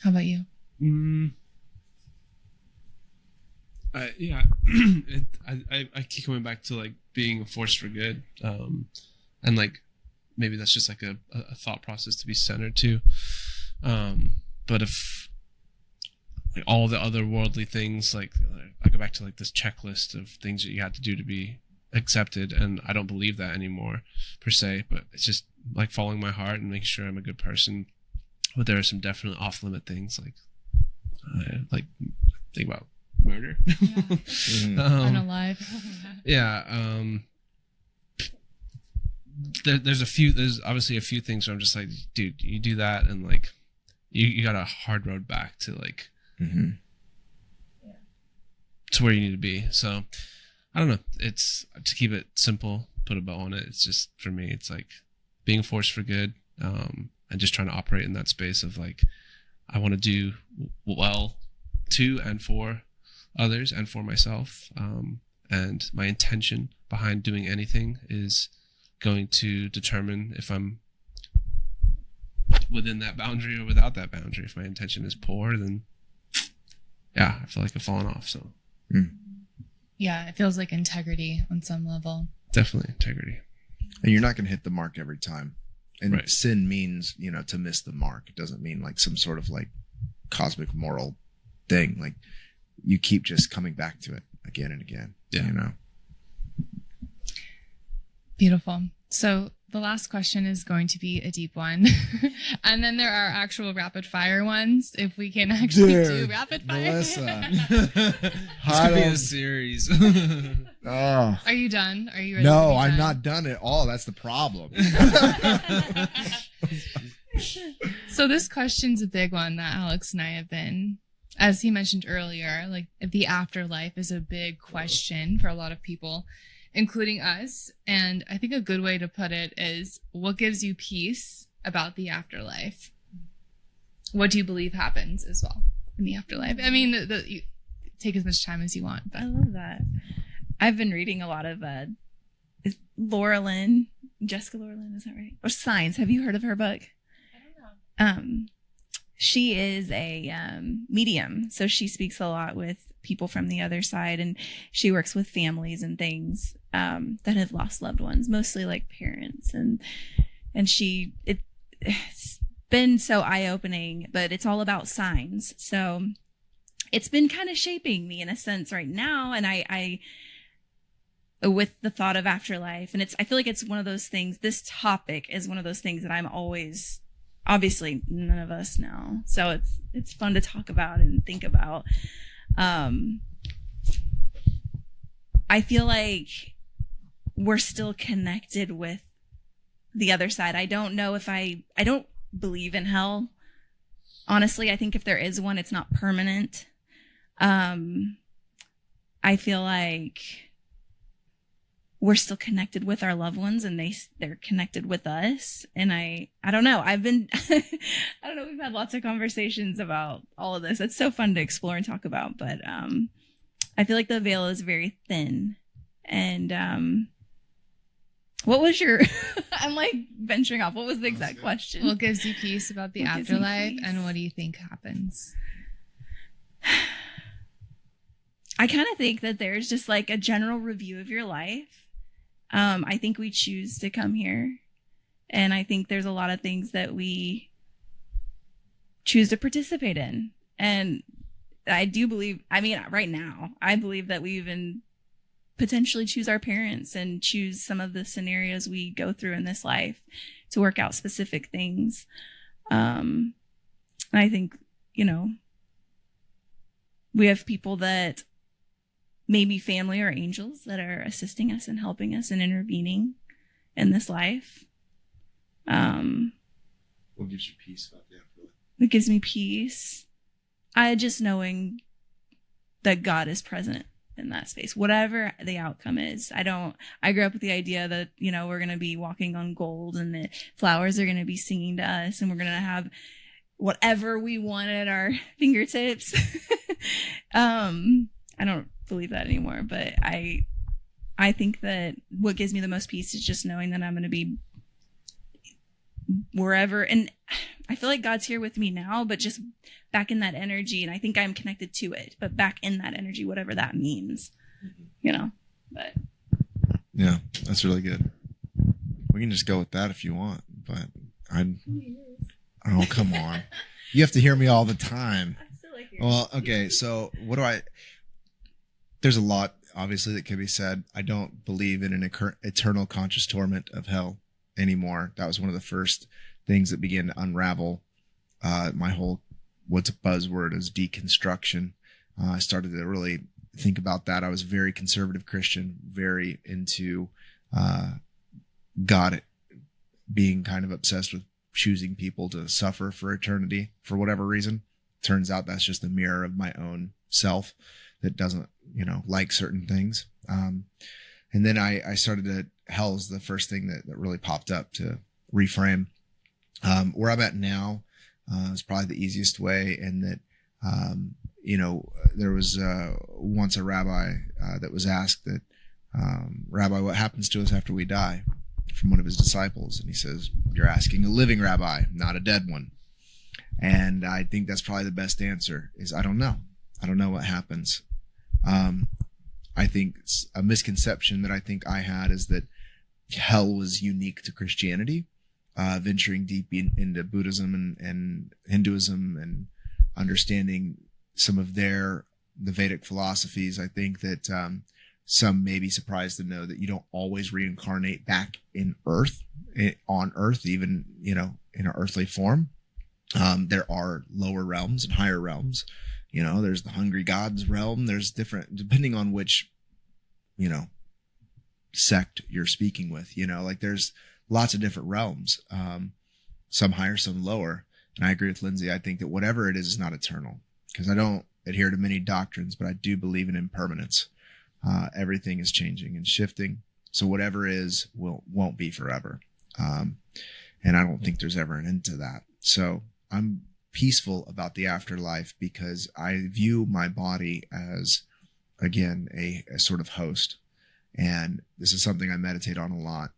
E: How about you?
D: Yeah, I keep coming back to like being a force for good, and like maybe that's just like a thought process to be centered to. But if like, all the other worldly things, like I go back to like this checklist of things that you have to do to be accepted, and I don't believe that anymore per se, but it's just like following my heart and making sure I'm a good person. But there are some definitely off limit things like think about murder.
E: Yeah. Unalive.
D: Yeah. There's obviously a few things where I'm just like, dude, you do that and like you got a hard road back to like to where you need to be. So I don't know, it's to keep it simple, put a bow on it, it's just for me it's like being a force for good, and just trying to operate in that space of like I want to do well to and for others and for myself, and my intention behind doing anything is going to determine if I'm within that boundary or without that boundary. If my intention is poor, then yeah, I feel like I've fallen off. So
E: Yeah, it feels like integrity on some level.
D: Definitely integrity.
B: And you're not going to hit the mark every time. And
D: right.
B: Sin means, to miss the mark. It doesn't mean like some sort of like cosmic moral thing. Like you keep just coming back to it again and again.
D: Yeah.
E: Beautiful. So the last question is going to be a deep one. And then there are actual rapid fire ones, if we can actually do rapid fire.
B: Melissa.
D: This could be a series.
B: Oh.
E: Are you done? Are you ready?
B: No,
E: to be
B: I'm
E: done?
B: not done at all. That's the problem.
E: So this question's a big one that Alex and I have been, as he mentioned earlier, like if the afterlife is a big question for a lot of people, including us. And I think a good way to put it is, what gives you peace about the afterlife? What do you believe happens as well in the afterlife? I mean, you take as much time as you want. But.
C: I love that. I've been reading a lot of Jessica Laurelin, is that right? Or Signs. Have you heard of her book?
E: I don't know.
C: She is a medium, so she speaks a lot with people from the other side, and she works with families and things that have lost loved ones, mostly like parents, and it's been so eye-opening, but it's all about signs. So it's been kind of shaping me in a sense right now, and I with the thought of afterlife, and I feel like it's one of those things, this topic is one of those things that I'm always, obviously none of us know, so it's fun to talk about and think about. I feel like we're still connected with the other side. I don't know if I don't believe in hell. Honestly, I think if there is one, it's not permanent. I feel like we're still connected with our loved ones, and they're connected with us. And I don't know. I don't know. We've had lots of conversations about all of this. It's so fun to explore and talk about, but I feel like the veil is very thin. And what was your I'm like venturing off. What was the exact question?
E: What gives you peace about the
C: What gives me
E: afterlife,
C: peace?
E: and what do you think happens?
C: I kind of think that there's just like a general review of your life. I think we choose to come here, and I think there's a lot of things that we choose to participate in. And I do believe, I mean, right now, I believe that we even potentially choose our parents and choose some of the scenarios we go through in this life to work out specific things. And I think, you know, we have people that maybe family or angels that are assisting us and helping us and intervening in this life.
B: What gives you peace about the afterlife?
C: It gives me peace. I just knowing that God is present in that space, whatever the outcome is. I grew up with the idea that, you know, we're going to be walking on gold and the flowers are going to be singing to us and we're going to have whatever we want at our fingertips. I don't believe that anymore, but I think that what gives me the most peace is just knowing that I'm going to be wherever. And I feel like God's here with me now, but just back in that energy. And I think I'm connected to it, but back in that energy, whatever that means, you know, but.
B: Yeah, that's really good. We can just go with that if you want, but oh, come on. You have to hear me all the time. Well, okay. So there's a lot obviously that can be said. I don't believe in an eternal conscious torment of hell anymore. That was one of the first things that began to unravel my whole, what's a buzzword, is deconstruction. I started to really think about that. I was a very conservative Christian, very into God being kind of obsessed with choosing people to suffer for eternity for whatever reason. Turns out that's just a mirror of my own self that doesn't, like certain things. And then I started to, hell is the first thing that really popped up to reframe. Where I'm at now is probably the easiest way, in that, there was once a rabbi that was asked that, Rabbi, what happens to us after we die? From one of his disciples. And he says, you're asking a living rabbi, not a dead one. And I think that's probably the best answer, is I don't know. I don't know what happens. I think a misconception that I think I had is that hell was unique to Christianity. Venturing deep into Buddhism and Hinduism and understanding some of the Vedic philosophies, I think that some may be surprised to know that you don't always reincarnate back on Earth, even, in an earthly form. There are lower realms and higher realms. There's the hungry gods realm. There's different, depending on which, sect you're speaking with, there's lots of different realms, some higher, some lower. And I agree with Lindsay. I think that whatever it is not eternal, because I don't adhere to many doctrines, but I do believe in impermanence. Everything is changing and shifting. So whatever is won't be forever. And I don't think there's ever an end to that. So I'm peaceful about the afterlife because I view my body as, again, a sort of host. And this is something I meditate on a lot,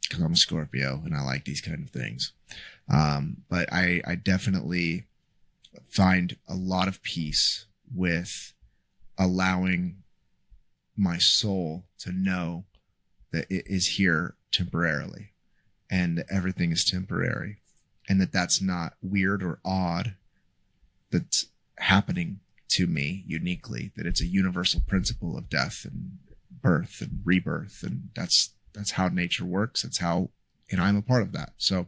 B: because I'm a Scorpio and I like these kind of things. But I definitely find a lot of peace with allowing my soul to know that it is here temporarily and that everything is temporary, and that that's not weird or odd that's happening to me uniquely, that it's a universal principle of death and birth and rebirth. And that's how nature works. That's how, and I'm a part of that. So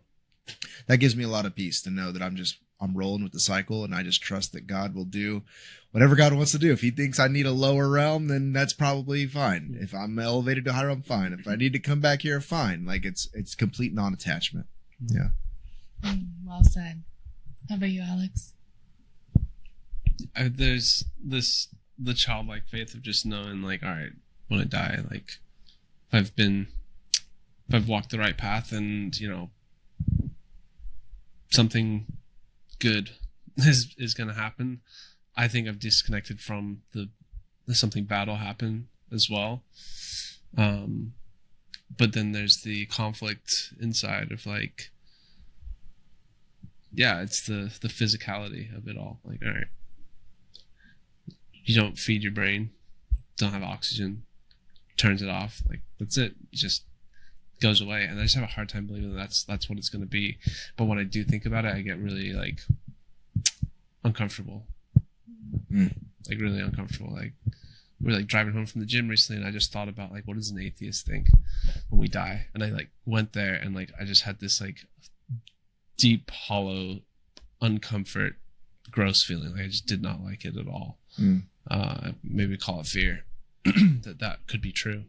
B: that gives me a lot of peace to know that I'm rolling with the cycle, and I just trust that God will do whatever God wants to do. If he thinks I need a lower realm, then that's probably fine. If I'm elevated to higher, I'm fine. If I need to come back here, fine. Like it's complete non-attachment. Yeah.
E: Well said. How about you, Alex?
D: There's the childlike faith of just knowing, like, all right, when I die, like, if I've walked the right path, and something good is going to happen. I think I've disconnected from the something bad will happen as well. But then there's the conflict inside of like, yeah, it's the physicality of it all. Like, all right, you don't feed your brain, don't have oxygen, turns it off. Like, that's it. It just goes away. And I just have a hard time believing that's what it's going to be. But when I do think about it, I get really like uncomfortable. Like really uncomfortable. Like, we're like driving home from the gym recently, and I just thought about like, what does an atheist think when we die? And I like went there, and like I just had this like deep, hollow, uncomfort, gross feeling. Like I just did not like it at all. Maybe call it fear that could be true.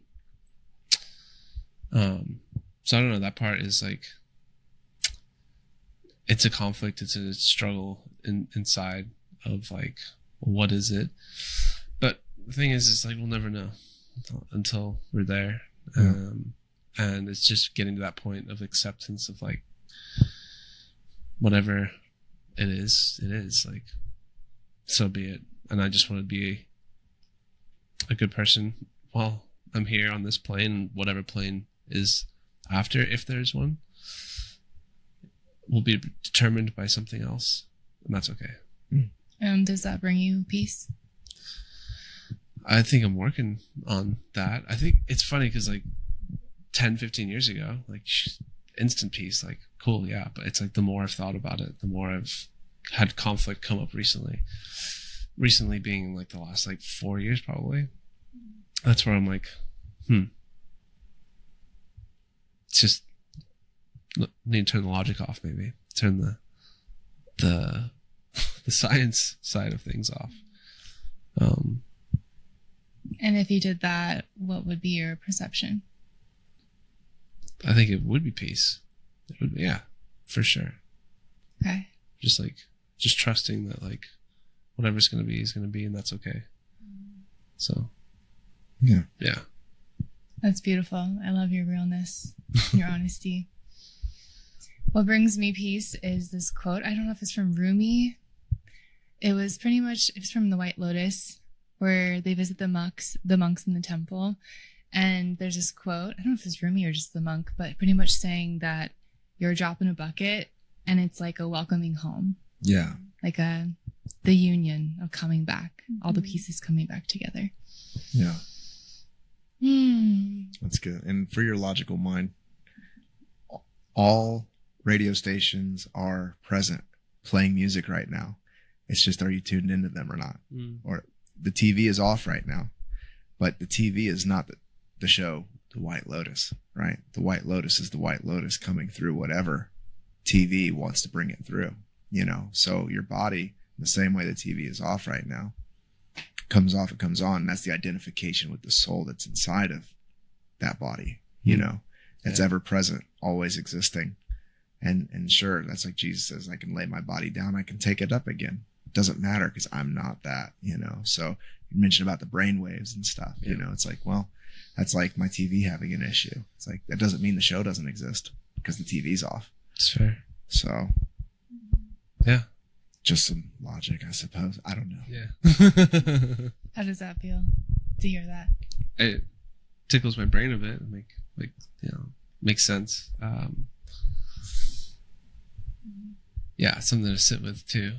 D: So I don't know. That part is like, it's a conflict. It's a struggle inside of like, what is it? But the thing is like, we'll never know until we're there. And it's just getting to that point of acceptance of like, whatever it is like, so be it. And I just want to be a good person while I'm here on this plane, whatever plane is after, if there's one, will be determined by something else, and that's okay.
E: Does that bring you peace?
D: I think I'm working on that. I think it's funny because like 10, 15 years ago, like instant peace, like cool, yeah. But it's like the more I've thought about it, the more I've had conflict come up recently. Recently being like the last like 4 years probably. That's where I'm like, it's just need to turn the logic off, maybe turn the science side of things off.
E: And if you did that, what would be your perception?
D: I think it would be peace. It would be, yeah, for sure.
E: Okay.
D: Just trusting that like whatever's going to be is going to be, and that's okay. So yeah.
E: That's beautiful. I love your realness, your honesty. What brings me peace is this quote. I don't know if it's from Rumi. It was from the White Lotus, where they visit the monks in the temple. And there's this quote, I don't know if it's Rumi or just the monk, but pretty much saying that you're a drop in a bucket and it's like a welcoming home.
B: Yeah.
E: Like the union of coming back, all the pieces coming back together.
B: Yeah. That's good. And for your logical mind, all radio stations are present playing music right now. It's just, are you tuned into them or not? Or the TV is off right now, but the TV is not the show, The White Lotus, right? The White Lotus is the White Lotus coming through whatever TV wants to bring it through, So your body, the same way the TV is off right now, comes off, it comes on. And that's the identification with the soul that's inside of that body, It's ever present, always existing. And sure, that's like Jesus says, I can lay my body down, I can take it up again. It doesn't matter because I'm not that, So you mentioned about the brain waves and stuff, It's like, well, that's like my TV having an issue. It's like, that doesn't mean the show doesn't exist because the TV's off.
D: It's fair.
B: So
D: yeah.
B: Just some logic, I suppose. I don't know.
D: Yeah.
E: How does that feel to hear that?
D: It tickles my brain a bit. Makes sense. Yeah, something to sit with too.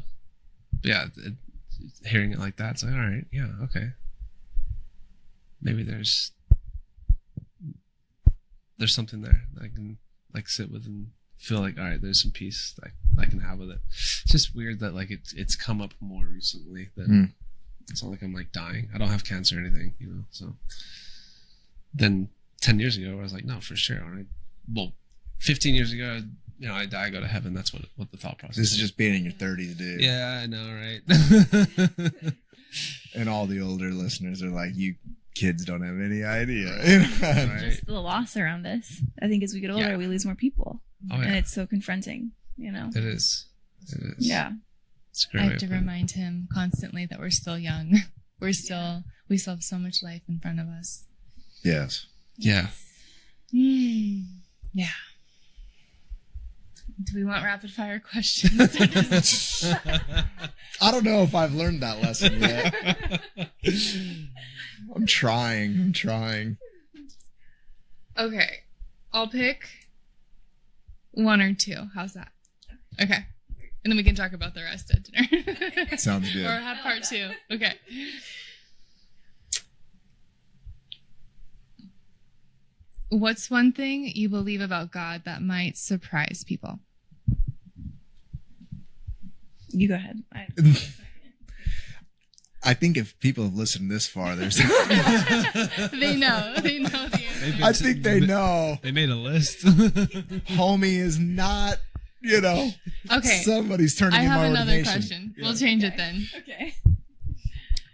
D: But yeah, hearing it like that, it's like, all right, yeah, okay. Maybe there's something there that I can like sit with and feel like, all right, there's some peace that I can have with it. It's just weird that like it's come up more recently that it's not like I'm like dying. I don't have cancer or anything, so then 10 years ago I was like, no, for sure. Well, 15 years ago, I die, I go to heaven. That's what the thought process
B: This is just being in your 30s, dude.
D: Yeah, I know, right?
B: And all the older listeners are like, you kids don't have any idea.
D: Right?
C: Just the loss around this. I think as we get older, we lose more people.
D: Oh, yeah.
C: And it's so confronting,
D: It is.
C: Yeah.
D: It's a great
E: I
D: way
E: have to
D: of putting it.
E: remind him constantly that we're still young. We still have so much life in front of us.
B: Yes.
D: Yeah.
E: Yeah. Do we want rapid fire questions?
B: I don't know if I've learned that lesson yet. I'm trying.
E: Okay. I'll pick one or two. How's that? Okay. And then we can talk about the rest at dinner.
B: Sounds good.
E: Or have part two. Okay. What's one thing you believe about God that might surprise people?
C: You go ahead.
B: I think if people have listened this far, there's.
E: They know the answer.
B: I think they know.
D: They made a list.
B: Homie is not,
E: Okay.
B: somebody's turning
E: I
B: in my
E: have another
B: ordination.
E: question. We'll change it then.
C: Okay.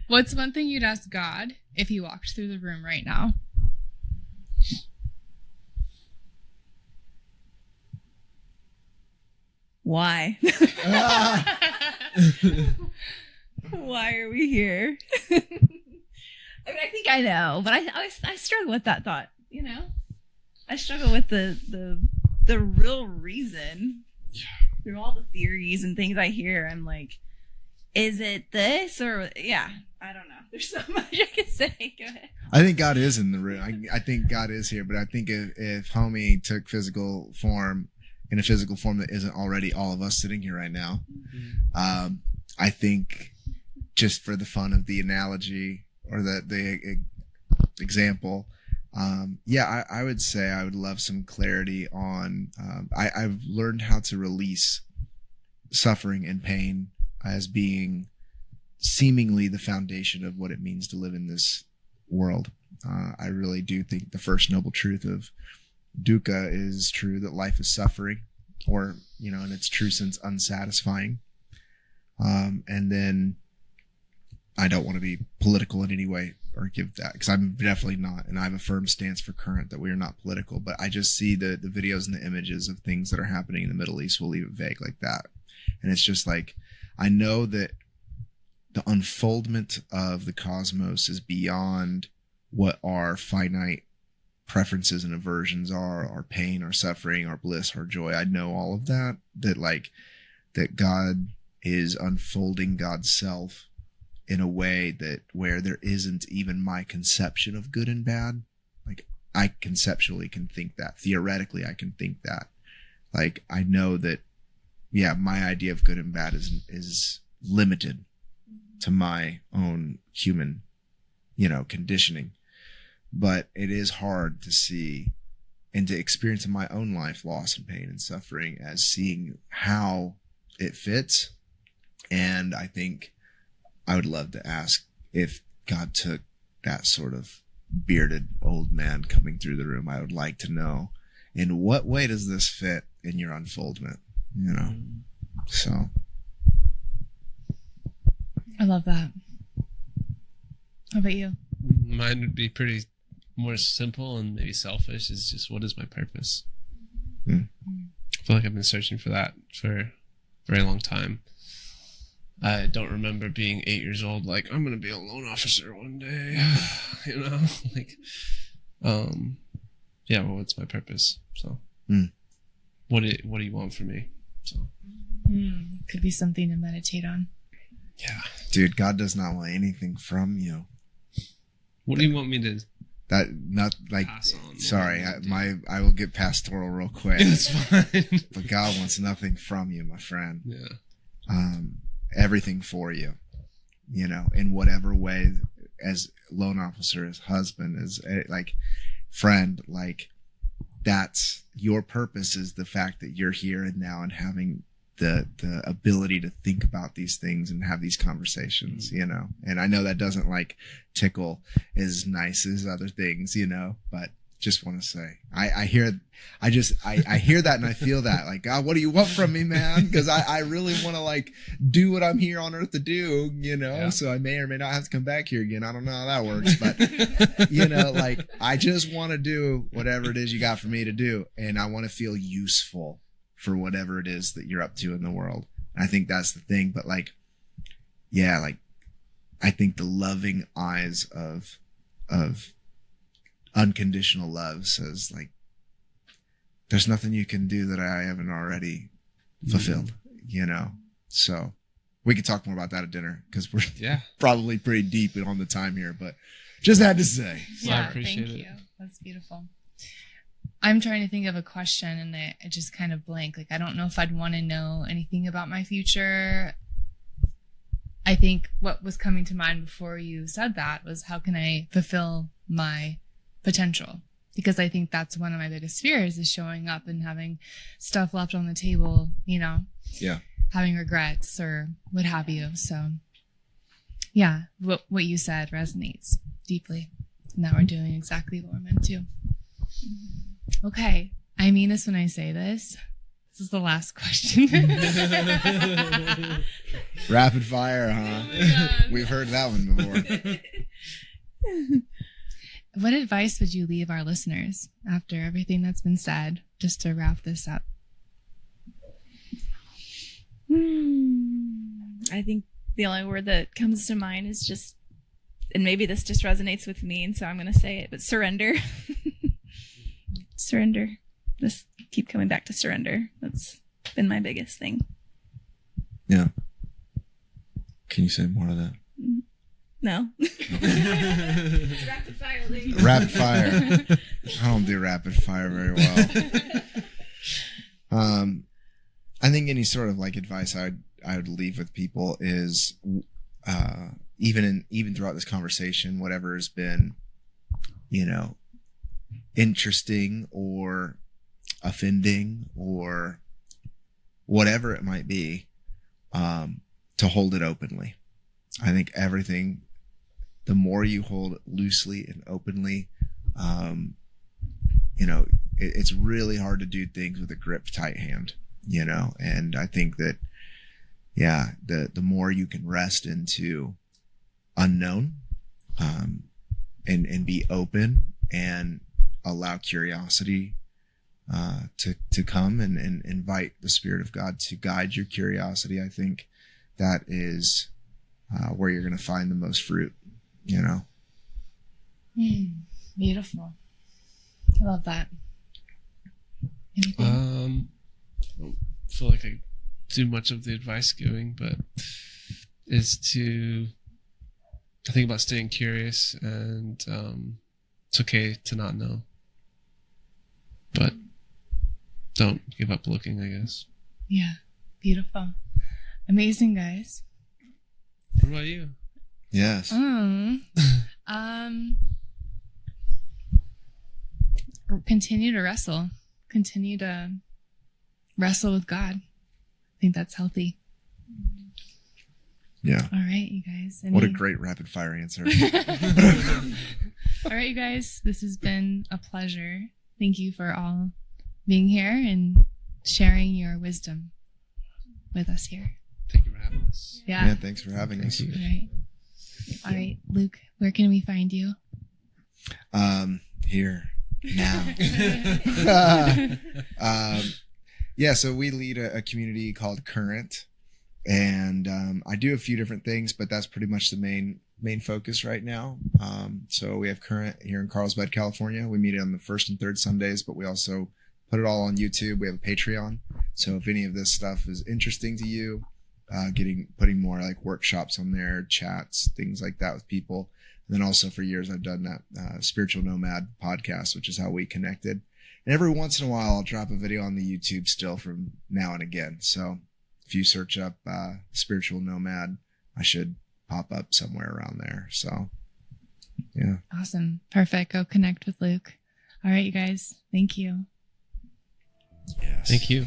E: What's one thing you'd ask God if he walked through the room right now?
C: Why? Why are we here? I mean, I think I know, but I struggle with that thought. I struggle with the real reason. Through all the theories and things I hear, I'm like, is it this or yeah? I don't know. There's so much I could say. Go ahead.
B: I think God is in the room. I think God is here, but I think if homie took physical form in a physical form that isn't already all of us sitting here right now, I think just for the fun of the analogy or the example, I would say I would love some clarity on. I've learned how to release suffering and pain as being seemingly the foundation of what it means to live in this world. I really do think the first noble truth of dukkha is true, that life is suffering, or in its true sense unsatisfying. And then I don't want to be political in any way or give that, because I'm definitely not, and I have a firm stance for current that we are not political, but I just see the videos and the images of things that are happening in the Middle East. We'll leave it vague like that. And it's just like, I know that the unfoldment of the cosmos is beyond what our finite preferences and aversions are, our pain, our suffering, our bliss, our joy. I know all of that, that God is unfolding God's self in a way that where there isn't even my conception of good and bad. Like, I conceptually can think that. Theoretically, I can think that. Like, I know that, my idea of good and bad is limited to my own human, conditioning. But it is hard to see and to experience in my own life loss and pain and suffering as seeing how it fits. And I think I would love to ask if God took that sort of bearded old man coming through the room. I would like to know, in what way does this fit in your unfoldment? So.
E: I love that. How about you?
D: Mine would be pretty more simple and maybe selfish. Is just, what is my purpose? I feel like I've been searching for that for a very long time. I don't remember being 8 years old, like, I'm going to be a loan officer one day, what's my purpose? So, what do you want from me? So,
E: could be something to meditate on.
D: Yeah.
B: Dude, God does not want anything from you.
D: What do you want me to pass on?
B: Sorry, I will get pastoral real quick.
D: It's fine.
B: But God wants nothing from you, my friend.
D: Yeah.
B: Everything for you, in whatever way, as loan officer, as husband, as like friend, like that's your purpose, is the fact that you're here and now and having the ability to think about these things and have these conversations, and I know that doesn't like tickle as nice as other things, but just want to say, I hear that and I feel that, like, God, what do you want from me, man? Because I really want to like do what I'm here on earth to do, so I may or may not have to come back here again. I don't know how that works, but like, I just want to do whatever it is you got for me to do, and I want to feel useful for whatever it is that you're up to in the world. And I think that's the thing. But like, I think the loving eyes of unconditional love says, like, there's nothing you can do that I haven't already fulfilled, So we could talk more about that at dinner because we're
D: Yeah.
B: probably pretty deep on the time here, but just had to say.
D: Well, I
E: Yeah,
D: appreciate
E: thank
D: it.
E: you. That's beautiful. I'm trying to think of a question and I just kind of blank. Like, I don't know if I'd want to know anything about my future. I think what was coming to mind before you said that was how can I fulfill my potential? Because I think that's one of my biggest fears is showing up and having stuff left on the table, you know,
B: Yeah.
E: having regrets or what have you. So yeah, what you said resonates deeply. And that we're doing exactly what we're meant to. Okay. I mean this when I say this. This is the last question.
B: Rapid fire, huh?
E: Oh my God.
B: We've heard that one before.
E: What advice would you leave our listeners after everything that's been said, just to wrap this up?
C: I think the only word that comes to mind is just, and maybe this just resonates with me, and so I'm going to say it, but surrender. Surrender. Just keep coming back to surrender. That's been my biggest thing.
B: Yeah. Can you say more of that?
C: No. Rapid fire, ladies.
B: Rapid fire. I don't do rapid fire very well. I think any sort of like advice I would leave with people is even throughout this conversation, whatever has been, you know, interesting or offending or whatever it might be, to hold it openly. I think everything, the more you hold it loosely and openly, you know, it's really hard to do things with a gripped tight hand, you know, and I think that, yeah, the more you can rest into unknown, and be open and allow curiosity to come and invite the Spirit of God to guide your curiosity. I think that is where you're going to find the most fruit, you know?
E: Beautiful. I love that. Anything?
D: I don't feel like I do much of the advice giving, but is to think about staying curious, and it's okay to not know, but don't give up looking, I guess.
E: Yeah. Beautiful. Amazing, guys.
D: What about you?
B: Yes.
E: Continue to wrestle. Continue to wrestle with God. I think that's healthy.
B: Yeah.
E: All right, you guys.
B: What a great rapid fire answer.
E: All right, you guys. This has been a pleasure. Thank you for all being here and sharing your wisdom with us here.
D: Thank you for having us.
E: Yeah.
B: Yeah, thanks for having us.
E: All right. All right, Luke, where can we find you?
B: Here, now. Yeah, so we lead a community called Current, and I do a few different things, but that's pretty much the main focus right now. So we have Current here in Carlsbad, California. We meet on the first and third Sundays, but we also put it all on YouTube. We have a Patreon. So if any of this stuff is interesting to you, putting more like workshops on there, chats, things like that with people. And then also for years, I've done that Spiritual Nomad podcast, which is how we connected. And every once in a while, I'll drop a video on the YouTube still from now and again. So if you search up Spiritual Nomad, I should pop up somewhere around there. So, yeah.
E: Awesome. Perfect. Go connect with Luke. All right, you guys. Thank you.
B: Yes.
D: Thank you.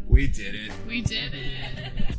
B: We did it.
E: We did it.